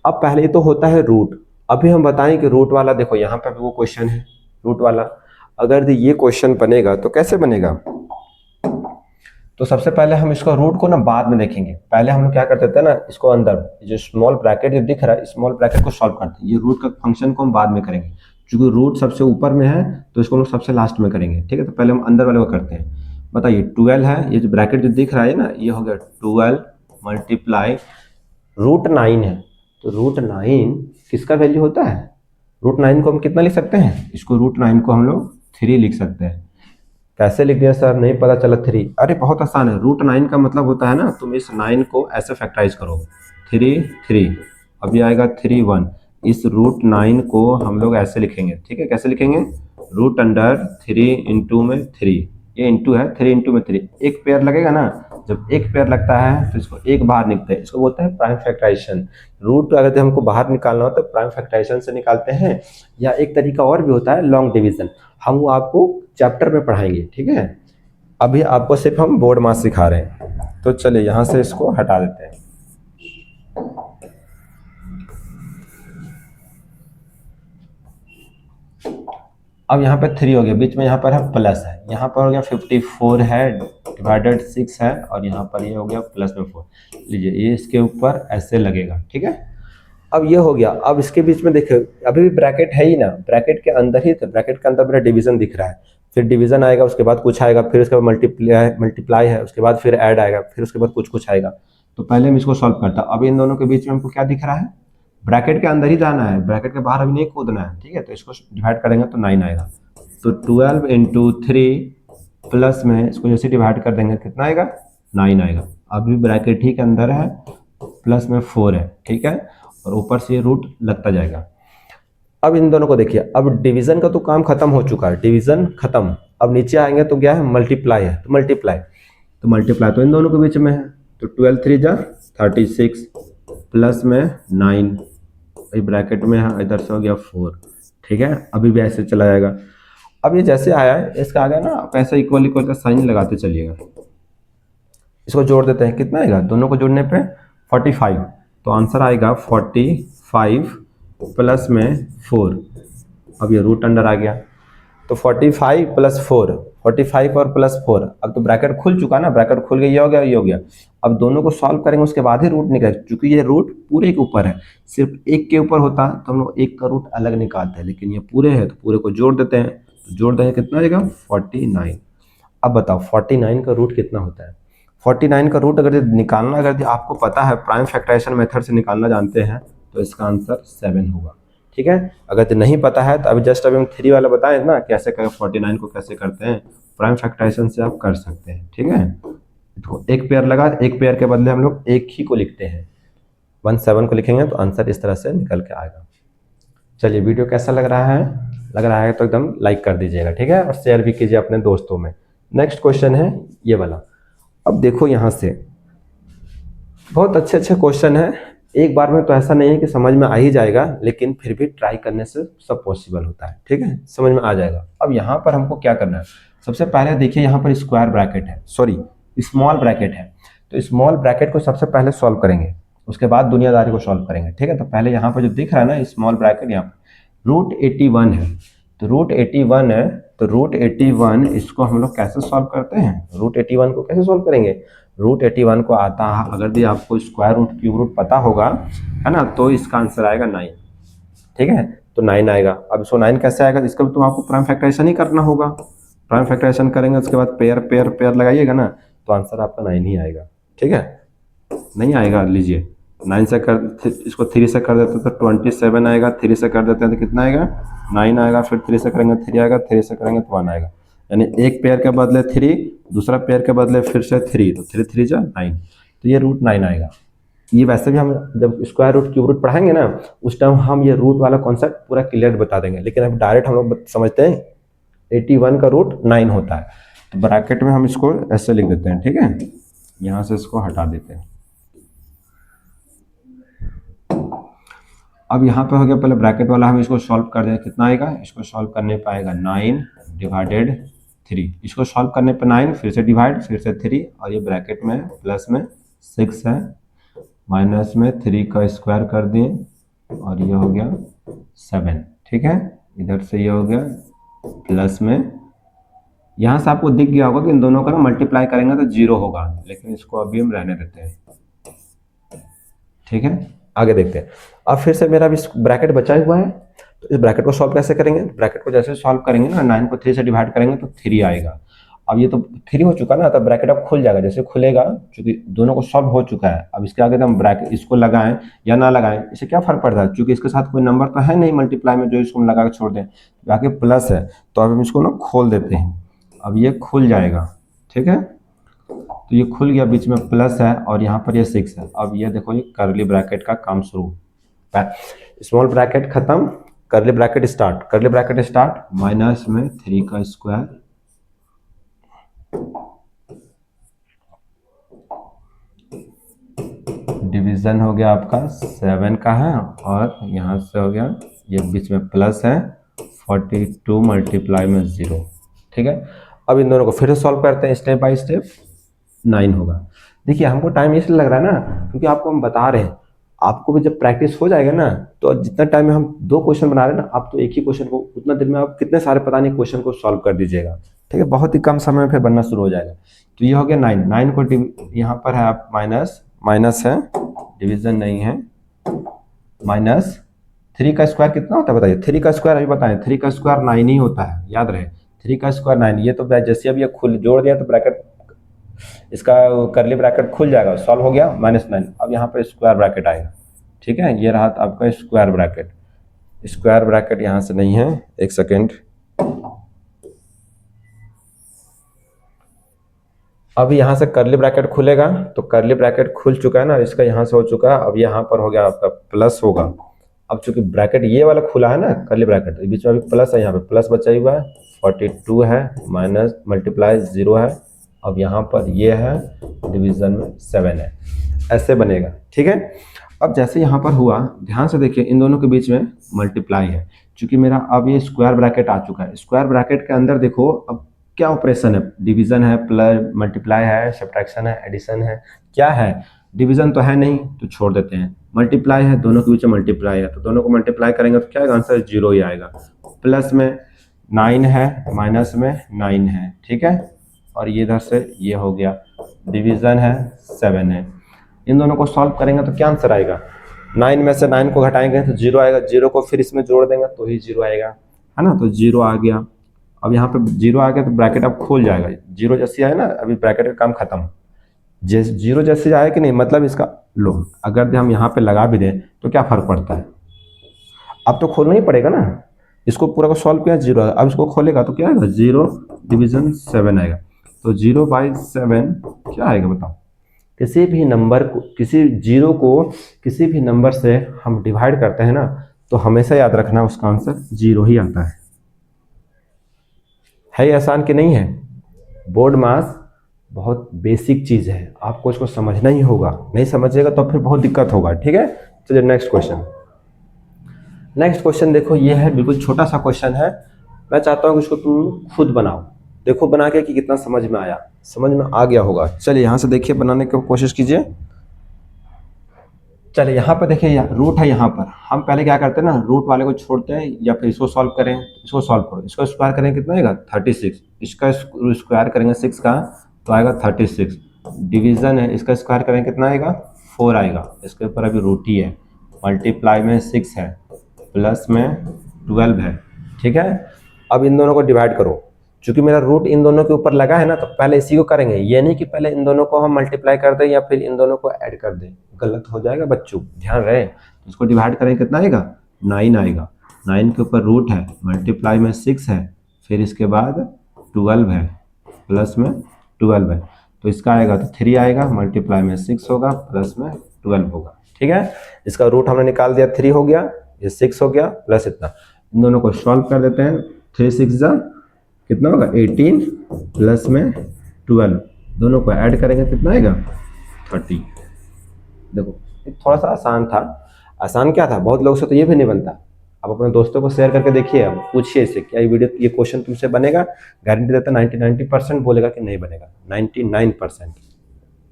अब पहले तो होता है रूट, अभी हम बताएं कि रूट वाला, देखो यहाँ पर भी वो क्वेश्चन है रूट वाला, अगर ये क्वेश्चन बनेगा तो कैसे बनेगा। तो सबसे पहले हम इसको रूट को ना बाद में देखेंगे, पहले हम लोग क्या करते थे ना, इसको अंदर जो स्मॉल ब्रैकेट जो दिख रहा है स्मॉल ब्रैकेट को सॉल्व करते हैं, ये रूट का फंक्शन को हम बाद में करेंगे, क्योंकि रूट सबसे ऊपर में है तो इसको हम लोग सबसे लास्ट में करेंगे। ठीक है, तो पहले हम अंदर वाले को करते हैं। बताइए 12 है, ये जो ब्रैकेट जो दिख रहा है ना ये हो गया 12 मल्टीप्लाई √9 है, तो √9 किसका वैल्यू होता है, √9 को हम कितना लिख सकते हैं, इसको √9 को हम लोग 3 लिख सकते हैं। कैसे लिख दिया सर, नहीं पता चला 3, अरे बहुत आसान है, √9 का मतलब होता है ना, तुम इस 9 को ऐसे फैक्टराइज करो, 3 अभी आएगा 3 1, इस √9 को हम लोग ऐसे लिखेंगे। ठीक है, कैसे लिखेंगे, √3 इंटू में 3, ये इंटू है 3 इंटू में 3, एक पेयर लगेगा ना, जब एक पेयर लगता है तो इसको एक बाहर निकलता है, इसको बोलते हैं प्राइम फैक्टराइजेशन। रूट अगर हमको बाहर निकालना हो तो प्राइम फैक्टराइजेशन से निकालते हैं, या एक तरीका और भी होता है लॉन्ग डिवीजन, हम वो आपको चैप्टर में पढ़ाएंगे। ठीक है, अभी आपको सिर्फ हम बोर्ड मास सिखा रहे हैं, तो चलिए यहाँ से इसको हटा देते हैं। अब यहाँ पे 3 हो गया, बीच में यहाँ पर है प्लस है, यहाँ पर हो गया 54 है डिवाइडेड 6 है, और यहाँ पर ये हो गया प्लस में 4, लीजिए ये इसके ऊपर ऐसे लगेगा। ठीक है, अब ये हो गया, अब इसके बीच में देखिए अभी भी ब्रैकेट है ही ना, ब्रैकेट के अंदर ही तो, ब्रैकेट के अंदर मेरा डिवीजन दिख रहा है, फिर डिवीजन आएगा, उसके बाद कुछ आएगा, फिर उसके बाद मल्टीप्लाई है, उसके बाद फिर ऐड आएगा, फिर उसके बाद कुछ आएगा। तो पहले हम इसको सॉल्व करता हूँ। अब इन दोनों के बीच में हमको क्या दिख रहा है, ब्रैकेट के अंदर ही जाना है, ब्रैकेट के बाहर अभी नहीं कूदना है। ठीक है, तो इसको डिवाइड करेंगे तो 9 आएगा, तो 12 इंटू 3 प्लस में इसको जैसे डिवाइड कर देंगे कितना आएगा, 9 आएगा। अभी ब्रैकेट ही के अंदर है, प्लस में 4 है। ठीक है, और ऊपर से ये रूट लगता जाएगा। अब इन दोनों को देखिए, अब डिवीजन का तो काम खत्म हो चुका है, डिवीजन खत्म, अब नीचे आएंगे तो क्या है, मल्टीप्लाई है, तो मल्टीप्लाई तो इन दोनों के बीच में है, तो 12 3 जा 36 प्लस में 9, ब्रैकेट में है, इधर से हो गया 4। ठीक है, अभी भी ऐसे चला जाएगा। अब ये जैसे आया है इसका आ गया ना, आप ऐसे इक्वल का साइन लगाते चलिएगा, इसको जोड़ देते हैं, कितना आएगा, दोनों को जोड़ने पे 45, तो आंसर आएगा 45 प्लस में 4। अब ये रूट अंडर आ गया, तो 45 प्लस 4, 45 और +4, अब तो ब्रैकेट खुल चुका ना, ब्रैकेट खुल गया, ये हो गया, ये हो गया। अब दोनों को सॉल्व करेंगे उसके बाद ही रूट निकलेगा, क्योंकि ये रूट पूरे के ऊपर है। सिर्फ एक के ऊपर होता तो हम लोग एक का रूट अलग निकालते हैं, लेकिन ये पूरे है तो पूरे को जोड़ देते हैं। तो जोड़ देंगे कितना आएगा 49। अब बताओ 49 का रूट कितना होता है? 49 का रूट अगर निकालना, अगर आपको पता है प्राइम फैक्टराइजेशन मेथड से निकालना जानते हैं, तो इसका आंसर 7 होगा। ठीक है, अगर नहीं पता है तो अभी हम 3 वाला बताएं ना कैसे करें, 49 को कैसे करते हैं, प्राइम फैक्टराइजेशन से आप कर सकते हैं। ठीक है, तो एक पेयर लगा, एक पेयर के बदले हम लोग एक ही को लिखते हैं, 17 को लिखेंगे तो आंसर इस तरह से निकल के आएगा। चलिए, वीडियो कैसा लग रहा है? लग रहा है तो एकदम लाइक कर दीजिएगा, ठीक है, और शेयर भी कीजिए अपने दोस्तों में। नेक्स्ट क्वेश्चन है ये वाला। अब देखो यहाँ से बहुत अच्छे अच्छे क्वेश्चन है, एक बार में तो ऐसा नहीं है कि समझ में आ ही जाएगा, लेकिन फिर भी ट्राई करने से सब पॉसिबल होता है। ठीक है, समझ में आ जाएगा। अब यहाँ पर हमको क्या करना है, सबसे पहले देखिए यहाँ पर स्क्वायर ब्रैकेट है, सॉरी स्मॉल ब्रैकेट है, तो स्मॉल ब्रैकेट को सबसे पहले सॉल्व करेंगे, उसके बाद दुनियादारी को सॉल्व करेंगे। ठीक है, तो पहले यहाँ पर जो दिख रहा है ना स्मॉल ब्रैकेट, यहाँ पर √81 है, तो √81 है, तो √81 इसको हम लोग कैसे सॉल्व करते हैं, √81 को कैसे सॉल्व करेंगे, √81 को आता है, अगर भी आपको स्क्वायर रूट क्यूब रूट पता होगा, है ना, तो इसका आंसर आएगा 9। ठीक है, तो 9 आएगा। अब इसको 9 कैसे आएगा, इसका भी तो आपको प्राइम फैक्टराइजेशन ही करना होगा, प्राइम फैक्टराइजेशन करेंगे उसके बाद पेयर पेयर पेयर लगाइएगा ना, तो आंसर आपका 9 ही आएगा। ठीक है, नहीं आएगा, लीजिए 9 से कर, इसको 3 से कर देते तो 27 आएगा, 3 से कर देते हैं तो कितना आएगा 9 आएगा, फिर 3 से करेंगे 3 आएगा, 3 से करेंगे तो 1 आएगा, यानी एक पेयर के बदले 3, दूसरा पेयर के बदले फिर से 3, तो 3 3 जा 9, तो ये √9 आएगा। ये वैसे भी हम जब स्क्वायर रूट क्यूब रूट पढ़ाएंगे ना, उस टाइम हम ये रूट वाला कॉन्सेप्ट पूरा क्लियर बता देंगे, लेकिन अब डायरेक्ट हम लोग समझते हैं 81 का √9 होता है, तो ब्रैकेट में हम इसको ऐसे लिख देते हैं। ठीक है, यहाँ से इसको हटा देते हैं। अब यहाँ पे हो गया, पहले ब्रैकेट वाला हम इसको सॉल्व कर दें, कितना आएगा, इसको सॉल्व करने पे आएगा 9/3, इसको सॉल्व करने पे 9, फिर से डिवाइड, फिर से 3, और ये ब्रैकेट में प्लस में 6 है, माइनस में 3 का स्क्वायर कर दिए, और ये हो गया 7। ठीक है, इधर से ये हो गया प्लस में, यहाँ से आपको दिख गया होगा कि इन दोनों का ना मल्टीप्लाई करेंगे तो 0 होगा, लेकिन इसको अभी हम रहने देते हैं। ठीक है, आगे देखते हैं। अब फिर से मेरा अभी ब्रैकेट बचा हुआ है, तो इस ब्रैकेट को सॉल्व कैसे करेंगे, ब्रैकेट को जैसे सॉल्व करेंगे ना, 9 को 3 से डिवाइड करेंगे तो 3 आएगा। अब ये तो 3 हो चुका ना, तब ब्रैकेट अब खुल जाएगा, जैसे खुलेगा, क्योंकि दोनों को सॉल्व हो चुका है। अब इसके आगे हम ब्रैकेट इसको लगाएं या ना लगाएं, इससे क्या फर्क पड़ता है, क्योंकि इसके साथ कोई नंबर तो है नहीं मल्टीप्लाई में जो इसको हम लगा के छोड़ दें, तो आगे प्लस है, तो अब हम इसको ना खोल देते हैं, अब ये खुल जाएगा। ठीक है, तो ये खुल गया, बीच में प्लस है और यहाँ पर ये 6 है। अब ये देखो, ये करली ब्रैकेट का काम शुरू, स्मॉल ब्रैकेट खत्म, करली ब्रैकेट स्टार्ट, करली ब्रैकेट स्टार्ट, माइनस में 3 का स्क्वायर, डिवीजन हो गया आपका 7 का है, और यहाँ से हो गया, ये बीच में प्लस है, 42 मल्टीप्लाई में 0। ठीक है, अब इन दोनों को फिर से सॉल्व करते हैं स्टेप बाय स्टेप, 9 होगा। देखिए हमको टाइम इसलिए लग रहा है ना, क्योंकि आपको हम बता रहे हैं, आपको भी जब प्रैक्टिस हो जाएगा ना, तो जितना टाइम में हम 2 क्वेश्चन बना रहे हैं ना, आप तो एक ही क्वेश्चन को उतना देर में आप कितने सारे पता नहीं क्वेश्चन को सॉल्व कर दीजिएगा। ठीक है, बहुत ही कम समय में फिर बनना शुरू हो जाएगा। तो ये हो गया 9 को यहाँ पर है आप माइनस है, डिवीजन नहीं है, माइनस 3 का स्क्वायर कितना होता है बताइए, 3 का स्क्वायर अभी बताएं, 3 का स्क्वायर 9 ही होता है, याद रहे, 3 का स्क्वायर 9। ये तो जैसे अब ये खुल जोड़ दिया तो ब्रैकेट, इसका करली ब्रैकेट खुल जाएगा, सॉल्व हो गया, -9। अब यहाँ पर स्क्वायर ब्रैकेट आएगा। ठीक है, ये रहा आपका स्क्वायर ब्रैकेट, स्क्वायर ब्रैकेट यहाँ से नहीं है, एक सेकेंड, अब यहाँ से करली ब्रैकेट खुलेगा, तो करली ब्रैकेट खुल चुका है ना, इसका यहाँ से हो चुका है, अब यहाँ पर हो गया आपका प्लस होगा। अब चूंकि ब्रैकेट ये वाला खुला है ना करली ब्रैकेट, बीच में अभी प्लस है, यहाँ पे प्लस बचा हुआ है, 42 है, माइनस मल्टीप्लाई 0 है, अब यहाँ पर ये है, डिवीजन में 7 है, ऐसे बनेगा। ठीक है, अब जैसे यहाँ पर हुआ, ध्यान से देखिए, इन दोनों के बीच में मल्टीप्लाई है, चूंकि मेरा अब ये स्क्वायर ब्रैकेट आ चुका है, स्क्वायर ब्रैकेट के अंदर देखो अब क्या ऑपरेशन है, डिवीजन है, प्लस मल्टीप्लाई है, सब्ट्रैक्शन है, एडिशन है, क्या है, डिवीजन तो है नहीं तो छोड़ देते हैं, मल्टीप्लाई है, दोनों के बीच में मल्टीप्लाई है, तो दोनों को मल्टीप्लाई करेंगे तो क्या आएगा आंसर, 0 ही आएगा। प्लस में 9 है, माइनस में 9 है, ठीक है। और ये इधर से ये हो गया, डिवीज़न है 7 है। इन दोनों को सॉल्व करेंगे तो क्या आंसर आएगा? 9 में से 9 को घटाएंगे तो 0 आएगा, 0 को फिर इसमें जोड़ देंगे तो ही 0 आएगा, है ना। तो 0 आ गया। अब यहाँ पे 0 आ गया तो ब्रैकेट अब खोल जाएगा, 0 जैसे आए ना, अभी ब्रैकेट का काम खत्म। जैसे 0 जैसे आए कि नहीं, मतलब इसका लो, अगर हम यहाँ पे लगा भी दें तो क्या फर्क पड़ता है, अब तो खोलना ही पड़ेगा ना। इसको पूरा को सॉल्व किया 0 आएगा, अब इसको खोलेगा तो क्या आएगा, 0 डिवीजन 7 आएगा। तो 0/7 क्या आएगा बताओ? किसी भी नंबर को, किसी 0 को किसी भी नंबर से हम डिवाइड करते हैं ना, तो हमेशा याद रखना उसका आंसर 0 ही आता है ये आसान कि नहीं है? बोर्ड मास बहुत बेसिक चीज़ है, आपको इसको समझना ही होगा, नहीं समझिएगा तो फिर बहुत दिक्कत होगा, ठीक है। चलिए नेक्स्ट क्वेश्चन। नेक्स्ट क्वेश्चन देखो, ये है बिल्कुल छोटा सा क्वेश्चन है, मैं चाहता हूँ कि इसको तुम खुद बनाओ, देखो बना के कि कितना समझ में आया, समझ में आ गया होगा। चलिए यहाँ से देखिए, बनाने की कोशिश कीजिए। चलिए यहाँ पर देखिए, रूट है, यहाँ पर हम पहले क्या करते हैं ना, रूट वाले को छोड़ते हैं या फिर इसको सॉल्व करें। इसको सॉल्व करो, इसको स्क्वायर करें कितना आएगा 36, इसका स्क्वायर करेंगे 6 का तो आएगा 36। डिवीजन है, इसका स्क्वायर करें कितना आएगा 4 आएगा, इसके ऊपर अभी रूट ही है, मल्टीप्लाई में 6 है, प्लस में 12 है, ठीक है। अब इन दोनों को डिवाइड करो, चूंकि मेरा रूट इन दोनों के ऊपर लगा है ना, तो पहले इसी को करेंगे, ये नहीं कि पहले इन दोनों को हम मल्टीप्लाई कर दें या फिर इन दोनों को ऐड कर दें, गलत हो जाएगा बच्चों, ध्यान रहे। इसको डिवाइड करें कितना आएगा 9 आएगा, 9 के ऊपर रूट है, मल्टीप्लाई में 6 है, फिर इसके बाद 12 है, प्लस में 12 है, तो इसका आएगा तो 3 आएगा, मल्टीप्लाई में 6 होगा, प्लस में 12 होगा, ठीक है। इसका रूट हमने निकाल दिया, 3 हो गया, ये 6 हो गया, प्लस इतना। इन दोनों को सॉल्व कर देते हैं, 3 6 जा कितना होगा 18, प्लस में 12, दोनों को ऐड करेंगे कितना आएगा 30। देखो थोड़ा सा आसान था, आसान क्या था, बहुत लोगों से तो ये भी नहीं बनता। आप अपने दोस्तों को शेयर करके देखिए, अब पूछिए इससे क्या ये क्वेश्चन तुमसे बनेगा, गारंटी देता 90% बोलेगा कि नहीं बनेगा, 99%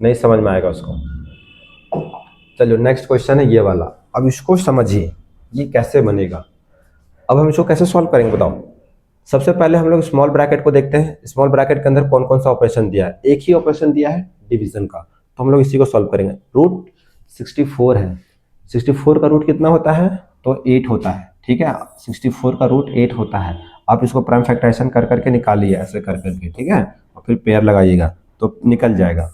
नहीं समझ में आएगा उसको। चलो नेक्स्ट क्वेश्चन है ये वाला, अब इसको समझिए ये कैसे बनेगा। अब हम इसको कैसे सॉल्व करेंगे बताओ। सबसे पहले हम लोग स्मॉल ब्रैकेट को देखते हैं, स्मॉल ब्रैकेट के अंदर कौन कौन सा ऑपरेशन दिया है, एक ही ऑपरेशन दिया है डिवीजन का, तो हम लोग इसी को सॉल्व करेंगे। रूट 64 है, 64 का रूट कितना होता है तो 8 होता है, ठीक है, 64 का रूट 8 होता है। आप इसको प्राइम फैक्टराइजेशन कर करके निकालिए, ऐसे कर करके, ठीक है, और फिर पेयर लगाइएगा तो निकल जाएगा।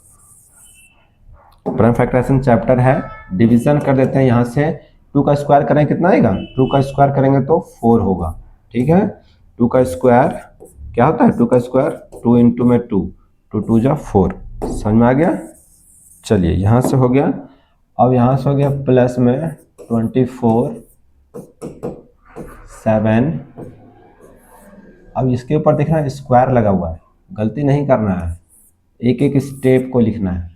प्राइम फैक्टराइजेशन चैप्टर है, डिवीजन कर देते हैं यहाँ से, 2 का स्क्वायर करें कितना आएगा, 2 का स्क्वायर करेंगे तो 4 होगा, ठीक है। 2 का स्क्वायर क्या होता है, 2 का स्क्वायर 2 इंटू में 2, 2 2 जा 4, समझ में आ गया। चलिए यहाँ से हो गया, अब यहाँ से हो गया प्लस में 24 7, अब इसके ऊपर देखना स्क्वायर लगा हुआ है, गलती नहीं करना है, एक एक स्टेप को लिखना है,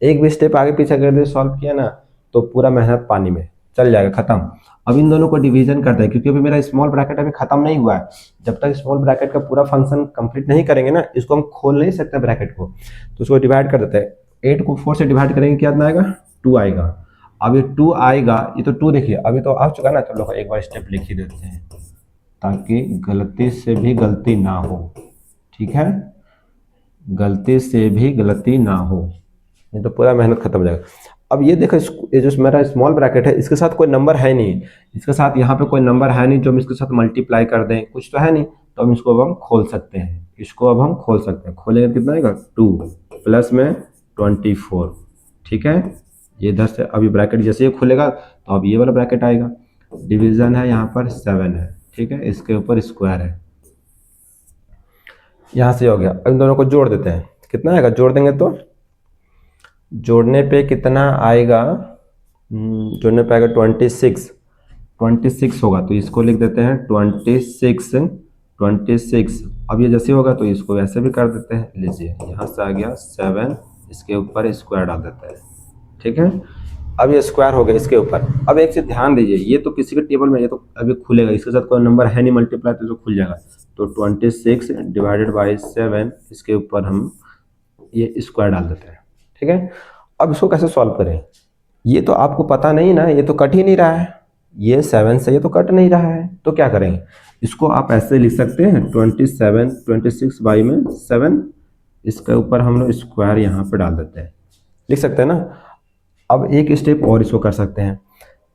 एक भी स्टेप आगे पीछे कर दे सॉल्व किया ना तो पूरा मेहनत पानी में चल जाएगा, खत्म। अब इन दोनों को डिवीजन करते हैं, क्योंकि अभी मेरा स्मॉल ब्रैकेट अभी खत्म नहीं हुआ है, जब तक स्मॉल ब्रैकेट का पूरा फंक्शन कंप्लीट नहीं करेंगे ना, इसको हम खोल नहीं सकते ब्रैकेट को, तो उसको डिवाइड कर देते हैं। 8 को 4 से डिवाइड करेंगे क्या आएगा 2 आएगा, अब ये 2 आएगा, ये तो 2 देखिए अभी तो आ चुका ना, चलो एक बार स्टेप लिख ही देते हैं ताकि गलती से भी गलती ना हो, ठीक है, गलती से भी गलती ना हो, नहीं तो पूरा मेहनत खत्म हो जाएगा। अब ये देखो, ये जो मेरा स्मॉल ब्रैकेट है इसके साथ कोई नंबर है नहीं, इसके साथ यहाँ पे कोई नंबर है नहीं जो हम इसके साथ मल्टीप्लाई कर दें, कुछ तो है नहीं, तो हम इसको अब हम खोल सकते हैं, इसको अब हम खोल सकते हैं, खोलेंगे कितना आएगा 2 प्लस में 24, ठीक है। ये इधर से अभी ब्रैकेट जैसे ये खुलेगा तो अब ये वाला ब्रैकेट आएगा, डिवीजन है यहाँ पर 7 है, ठीक है, इसके ऊपर स्क्वायर है, यहाँ से हो गया। अब इन दोनों को जोड़ देते हैं, कितना आएगा, जोड़ देंगे तो जोड़ने पे कितना आएगा, जोड़ने पे आएगा 26 होगा, तो इसको लिख देते हैं 26। अब ये जैसे होगा तो इसको वैसे भी कर देते हैं, लीजिए यहाँ से आ गया 7, इसके ऊपर स्क्वायर डाल देते हैं, ठीक है। अब ये स्क्वायर हो गया इसके ऊपर। अब एक चीज ध्यान दीजिए, ये तो किसी के टेबल में ये तो अभी खुलेगा, इसके साथ कोई नंबर है नहीं मल्टीप्लाई, तो खुल जाएगा, तो 26 डिवाइडेड बाई 7, इसके ऊपर हम ये स्क्वायर डाल देते हैं, ठीक है। अब इसको कैसे सॉल्व करें, ये तो आपको पता नहीं ना, ये तो कट ही नहीं रहा है, ये 7 से ये तो कट नहीं रहा है, तो क्या करेंगे, इसको आप ऐसे लिख सकते हैं 27, 26 बाई में 7, इसके ऊपर हम लोग स्क्वायर यहाँ पे डाल देते हैं, लिख सकते हैं ना। अब एक स्टेप और इसको कर सकते हैं।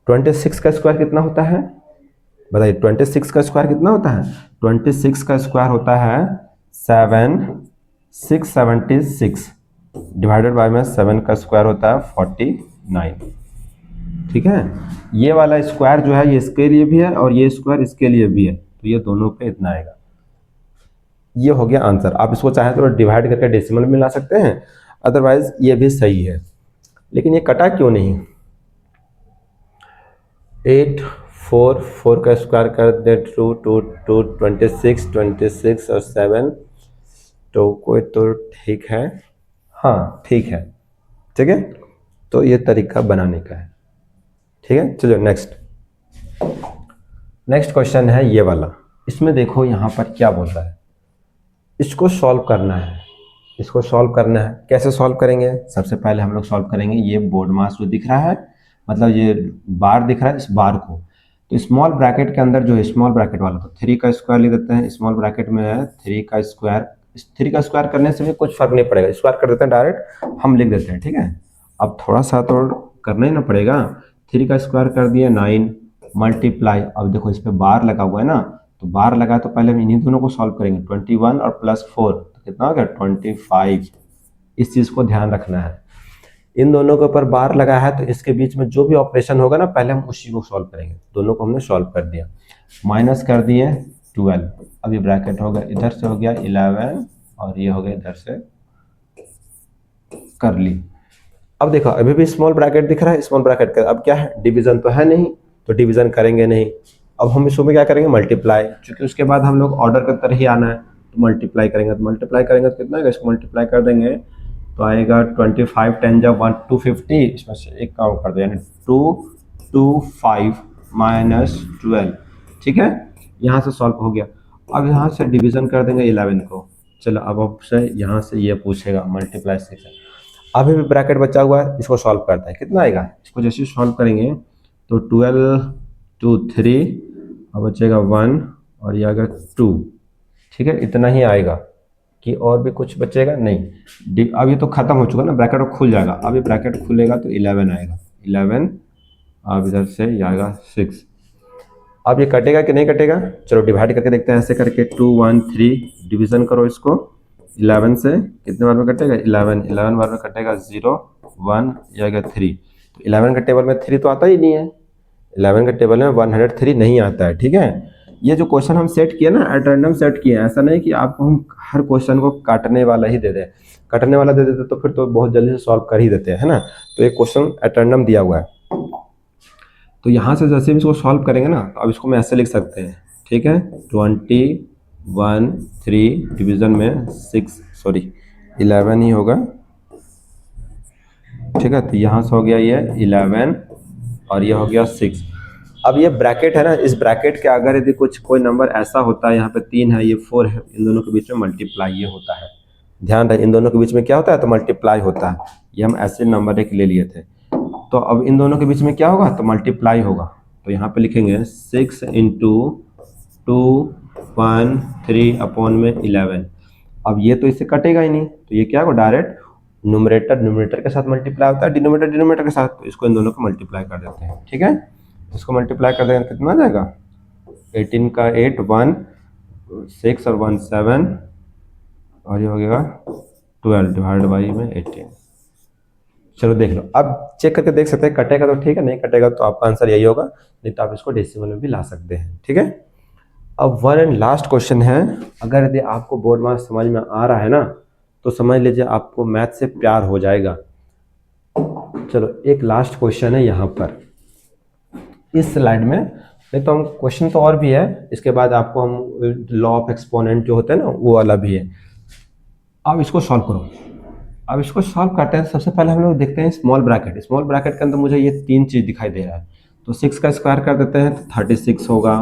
26 का स्क्वायर कितना होता है बताइए, 26 का स्क्वायर कितना होता है? 26 का स्क्वायर होता है 676 डिवाइडेड बाय में 7 का स्क्वायर होता है 49। ठीक है, ये वाला स्क्वायर जो है ये इसके लिए भी है और ये स्क्वायर इसके लिए भी है, तो ये दोनों पे इतना आएगा। ये हो गया आंसर। आप इसको चाहें तो डिवाइड करके डेसिमल में ला सकते हैं, अदरवाइज ये भी सही है। लेकिन ये कटा क्यों नहीं? 8 4 4 का स्क्वायर कर दे 2 2 2 26 26 और 7, तो कोई तो ठीक है, हाँ ठीक है, ठीक है। तो ये तरीका बनाने का है, ठीक है। चलो नेक्स्ट क्वेश्चन है ये वाला। इसमें देखो यहाँ पर क्या बोल रहा है, इसको सॉल्व करना है। इसको सॉल्व करना है, कैसे सॉल्व करेंगे? सबसे पहले हम लोग सॉल्व करेंगे ये बोर्ड मास जो दिख रहा है, मतलब ये बार दिख रहा है, इस बार को तो स्मॉल ब्रैकेट के अंदर जो है स्मॉल ब्रैकेट वाला, तो 3 का स्क्वायर लिख देते हैं। स्मॉल ब्रैकेट में है 3 का स्क्वायर, 3 का स्क्वायर करने से भी कुछ फर्क नहीं पड़ेगा, स्क्वायर कर देते हैं डायरेक्ट, हम लिख देते हैं, ठीक है। अब थोड़ा सा तो करना ही ना पड़ेगा। 3 का स्क्वायर कर दिया 9 मल्टीप्लाई, अब देखो इस पर बार लगा हुआ है ना, तो बार लगा तो पहले हम इन्हीं दोनों को सॉल्व करेंगे। 21 और +4 तो कितना हो गया 25। इस चीज़ को ध्यान रखना है, इन दोनों के ऊपर बार लगा है तो इसके बीच में जो भी ऑपरेशन होगा ना पहले हम उसी को सॉल्व करेंगे। दोनों को हमने सॉल्व कर दिया, माइनस कर दिए 12, अब ये ब्रैकेट हो गया, इधर से हो गया 11 और ये हो गया इधर से कर ली। अब देखो अभी भी स्मॉल ब्रैकेट दिख रहा है, स्मॉल ब्रैकेट का अब क्या है, डिवीजन तो है नहीं, तो डिवीजन करेंगे नहीं। अब हम इसमें क्या करेंगे, मल्टीप्लाई, क्योंकि उसके बाद हम लोग ऑर्डर की तरह ही आना है, तो मल्टीप्लाई करेंगे। तो मल्टीप्लाई करेंगे तो कितना आएगा, इसको मल्टीप्लाई कर देंगे तो आएगा 25 10 जब 1 250, इसमें से एक काउंट कर दो, यानी 2 2 5 -12, ठीक है। यहाँ से सॉल्व हो गया। अब यहाँ से डिवीजन कर देंगे 11 को। चलो अब आपसे यहाँ से ये पूछेगा मल्टीप्लाई 6, अभी भी ब्रैकेट बचा हुआ है, इसको सॉल्व करता है, कितना आएगा, इसको जैसे सॉल्व करेंगे तो 12 2 3 और बचेगा 1 और ये आएगा 2, ठीक है। इतना ही आएगा कि और भी कुछ बचेगा नहीं। अब ये तो खत्म हो चुका ना, ब्रैकेट खुल जाएगा, अब ये ब्रैकेट खुलेगा तो 11 आएगा, 11, अब इधर से ये आएगा 6। अब ये कटेगा कि नहीं कटेगा, चलो डिवाइड करके देखते हैं, ऐसे करके 2 1 3 डिवीजन करो इसको 11 से, कितने बार में कटेगा 11 11 बार में कटेगा 0 1 ये आएगा 3, तो 11 के टेबल में 3 तो आता ही नहीं है, 11 के टेबल में 103 नहीं आता है, ठीक है। ये जो क्वेश्चन हम सेट किए ना, एट रैंडम सेट किए, ऐसा नहीं कि आपको हम हर क्वेश्चन को काटने वाला ही दे दें, काटने वाला दे देते तो फिर तो बहुत जल्दी से सॉल्व कर ही देते हैं, है ना। तो एक क्वेश्चन एट रैंडम दिया हुआ है, तो यहाँ से जैसे भी इसको सॉल्व करेंगे ना, तो अब इसको मैं ऐसे लिख सकते हैं, ठीक है। 21 3 डिवीजन में 11 ही होगा, ठीक है। तो यहाँ से हो गया ये 11 और ये हो गया 6। अब ये ब्रैकेट है ना, इस ब्रैकेट के अगर यदि कुछ कोई नंबर ऐसा होता है, यहाँ पे 3 है ये 4 है, इन दोनों के बीच में मल्टीप्लाई ये होता है, ध्यान रहे इन दोनों के बीच में क्या होता है, तो मल्टीप्लाई होता है। ये हम ऐसे नंबर एक ले लिए थे, तो अब इन दोनों के बीच में क्या होगा, तो मल्टीप्लाई होगा। तो यहाँ पे लिखेंगे 6 × 2 1 3 अपॉन में 11। अब ये तो इससे कटेगा ही नहीं, तो ये क्या होगा, डायरेक्ट न्यूमरेटर के साथ मल्टीप्लाई होता है, डिनोमिनेटर के साथ, तो इसको इन दोनों को मल्टीप्लाई कर देते हैं, ठीक है। इसको मल्टीप्लाई कर देंगे कितना आ जाएगा, 18 का 8 1 6 और 1 7 और ये हो गया 12 डिवाइड बाई में 18। चलो देख लो, अब चेक करके देख सकते हैं, कटेगा तो ठीक है, नहीं कटेगा तो आपका आंसर यही होगा, नहीं तो आप इसको डेसिमल में भी ला सकते हैं, ठीक है। अब वन एंड लास्ट क्वेश्चन है, अगर यदि आपको बोर्ड मार्क्स समझ में आ रहा है ना, तो समझ लीजिए आपको मैथ से प्यार हो जाएगा। चलो एक लास्ट क्वेश्चन है यहाँ पर इस स्लाइड में, नहीं तो हम क्वेश्चन तो और भी है, इसके बाद आपको हम लॉ ऑफ एक्सपोनेंट जो होता है ना वो वाला भी है। अब इसको सॉल्व करो। अब इसको सॉल्व करते हैं, सबसे पहले हम लोग देखते हैं स्मॉल ब्रैकेट। स्मॉल ब्रैकेट के अंदर मुझे ये 3 चीज़ दिखाई दे रहा है, तो 6 का स्क्वायर कर देते हैं तो 36 होगा,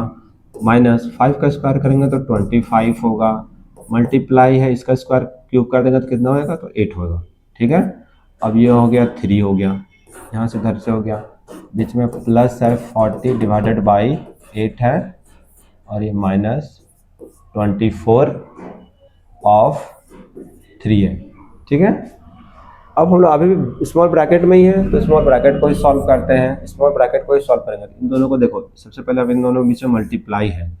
-5 का स्क्वायर करेंगे तो 25 होगा, मल्टीप्लाई है इसका स्क्वायर क्यूब कर देंगे तो कितना होगा, तो 8 होगा, ठीक है। अब ये हो गया 3 हो गया, यहाँ से घर से हो गया, बीच में प्लस है 40 डिवाइडेड बाई 8 है और ये -24/3 है। ठीक है, अब हम लोग अभी भी स्मॉल ब्रैकेट में ही है तो स्मॉल ब्रैकेट को ही सॉल्व करते हैं। स्मॉल ब्रैकेट को ही सॉल्व करेंगे। इन दोनों को देखो, सबसे पहले अब इन दोनों के बीच में मल्टीप्लाई है,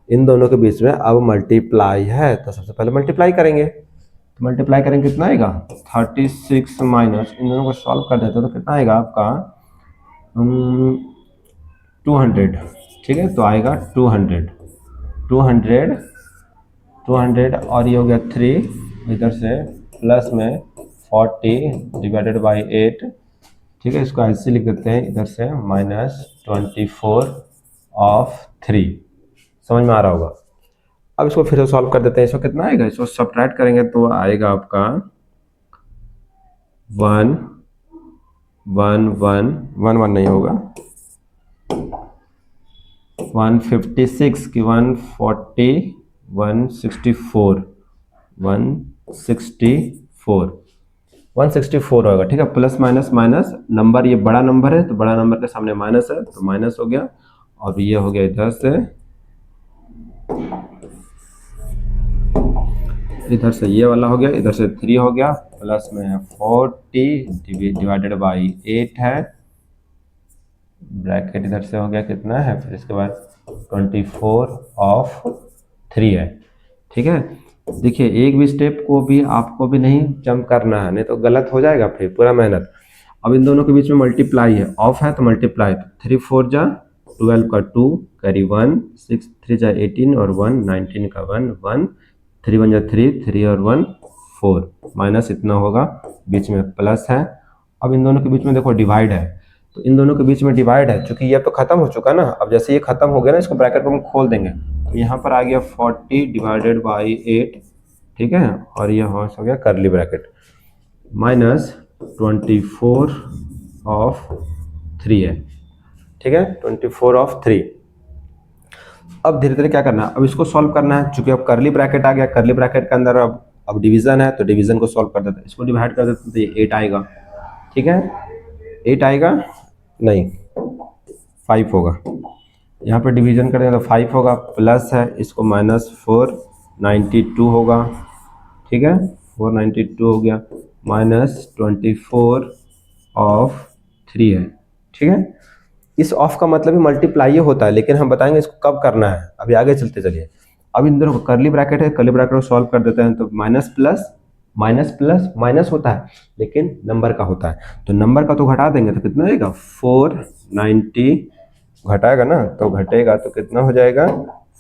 इन दोनों के बीच में अब मल्टीप्लाई है तो सबसे पहले मल्टीप्लाई करेंगे। तो मल्टीप्लाई करेंगे कितना आएगा 36 माइनस, इन दोनों को सॉल्व कर देते तो कितना आएगा आपका 200। ठीक है, तो आएगा 200 और ये हो गया 3, इधर से प्लस में 40 डिवाइडेड बाई 8। ठीक है, इसको ऐसे लिख देते हैं, इधर से -24/3। समझ में आ रहा होगा। अब इसको फिर से सॉल्व कर देते हैं। इसको कितना आएगा, इसको सब्ट्रैक्ट करेंगे तो आएगा आपका 1 1 1 1 1 नहीं होगा 156 की 140 164 164 होगा। ठीक है, प्लस माइनस माइनस, नंबर ये बड़ा नंबर है तो बड़ा नंबर के सामने माइनस है तो माइनस हो गया, और ये हो गया इधर से ये वाला हो गया, इधर से 3 हो गया, प्लस में 40 डिवाइडेड बाई 8 है, ब्रैकेट इधर से हो गया कितना है, फिर इसके बाद 24/3 है। ठीक है, देखिए एक भी स्टेप को भी आपको भी नहीं जंप करना है, नहीं तो गलत हो जाएगा फिर पूरा मेहनत। अब इन दोनों के बीच में मल्टीप्लाई है, ऑफ है तो मल्टीप्लाई, 3 4 जा 12 का 2 कैरी 1 6 3 जा 18 और 1 19 का 1 1 3 1 जा 3 3 और 1 4, माइनस इतना होगा, बीच में प्लस है। अब इन दोनों के बीच में देखो डिवाइड है, तो इन दोनों के बीच में डिवाइड है, क्योंकि ये तो खत्म हो चुका ना। अब जैसे ये खत्म हो गया ना, इसको ब्रैकेट को हम खोल देंगे तो यहाँ पर आ गया 40 डिवाइडेड बाई 8। ठीक है, और ये हो गया करली ब्रैकेट -24/3 है। ठीक है, 24/3। अब धीरे धीरे क्या करना है, अब इसको सॉल्व करना है, चूंकि अब करली ब्रैकेट आ गया, करली ब्रैकेट के अंदर अब डिवीजन है तो डिवीजन को सॉल्व कर देते हैं। इसको डिवाइड कर देते हैं तो ये 8 आएगा। ठीक है, 8 आएगा नहीं 5 होगा, यहाँ पर डिवीजन करेंगे तो 5 होगा, प्लस है इसको -492 होगा। ठीक है, 492 हो गया, -24/3 है। ठीक है, इस ऑफ का मतलब ही मल्टीप्लाई होता है, लेकिन हम बताएंगे इसको कब करना है, अभी आगे चलते चलिए। अब इन दोनों को करली ब्रैकेट है, करली ब्रैकेट को सॉल्व कर देते हैं तो माइनस प्लस माइनस होता है, लेकिन नंबर का होता है तो नंबर का तो घटा देंगे तो कितना आएगा 490, घटाएगा ना तो घटेगा तो कितना हो जाएगा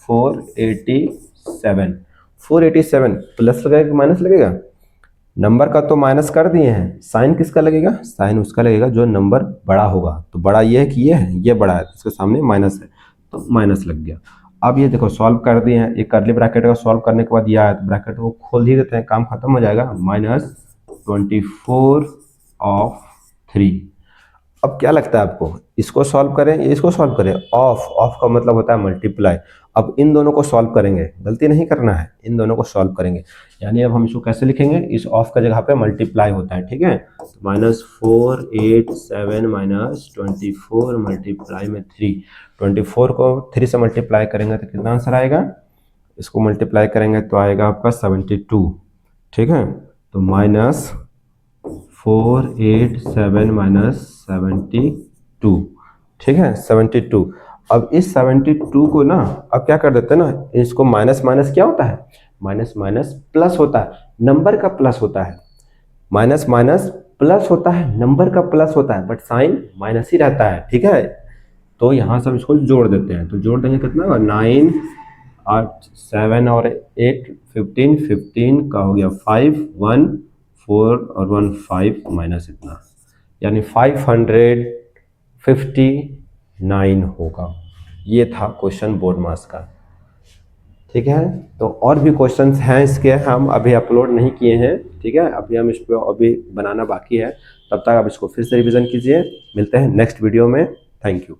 487 प्लस लगेगा कि माइनस लगेगा, नंबर का तो माइनस कर दिए हैं, साइन किसका लगेगा, साइन उसका लगेगा जो नंबर बड़ा होगा। तो बड़ा ये है कि ये है, ये बड़ा है, इसके सामने माइनस है तो माइनस लग गया। अब ये देखो सॉल्व कर दिए हैं, एक करली ब्रैकेट का सॉल्व करने के बाद ये आया तो ब्रैकेट को खोल ही देते हैं, काम खत्म हो जाएगा, -24/3। अब क्या लगता है आपको, इसको सॉल्व करें या इसको सॉल्व करें, ऑफ का मतलब होता है मल्टीप्लाई। अब इन दोनों को सॉल्व करेंगे, गलती नहीं करना है, इन दोनों को सॉल्व करेंगे, यानी अब हम इसको कैसे लिखेंगे, इस ऑफ का जगह पे मल्टीप्लाई होता है। ठीक है, तो -487 -24 मल्टीप्लाई में 3, 24 को 3 से मल्टीप्लाई करेंगे तो कितना आंसर आएगा, इसको मल्टीप्लाई करेंगे तो आएगा आपका 72। ठीक है, तो -487 -72। ठीक है, 72। अब इस 72 को ना अब क्या कर देते हैं ना, इसको माइनस माइनस क्या होता है, माइनस माइनस प्लस होता है, नंबर का प्लस होता है, माइनस माइनस प्लस होता है, नंबर का प्लस होता है, बट साइन माइनस ही रहता है। ठीक है, तो यहाँ से हम इसको जोड़ देते हैं, तो जोड़ देंगे कितना होगा 9 8 7 और 8 15, 15 का हो गया 5 1 4 और 1 5 माइनस इतना, यानी 559 होगा। ये था क्वेश्चन बोर्ड मास का। ठीक है, तो और भी क्वेश्चंस हैं इसके, हम अभी अपलोड नहीं किए हैं। ठीक है, अभी हम इस पर अभी बनाना बाकी है, तब तक आप इसको फिर से रिवीजन कीजिए। मिलते हैं नेक्स्ट वीडियो में, थैंक यू।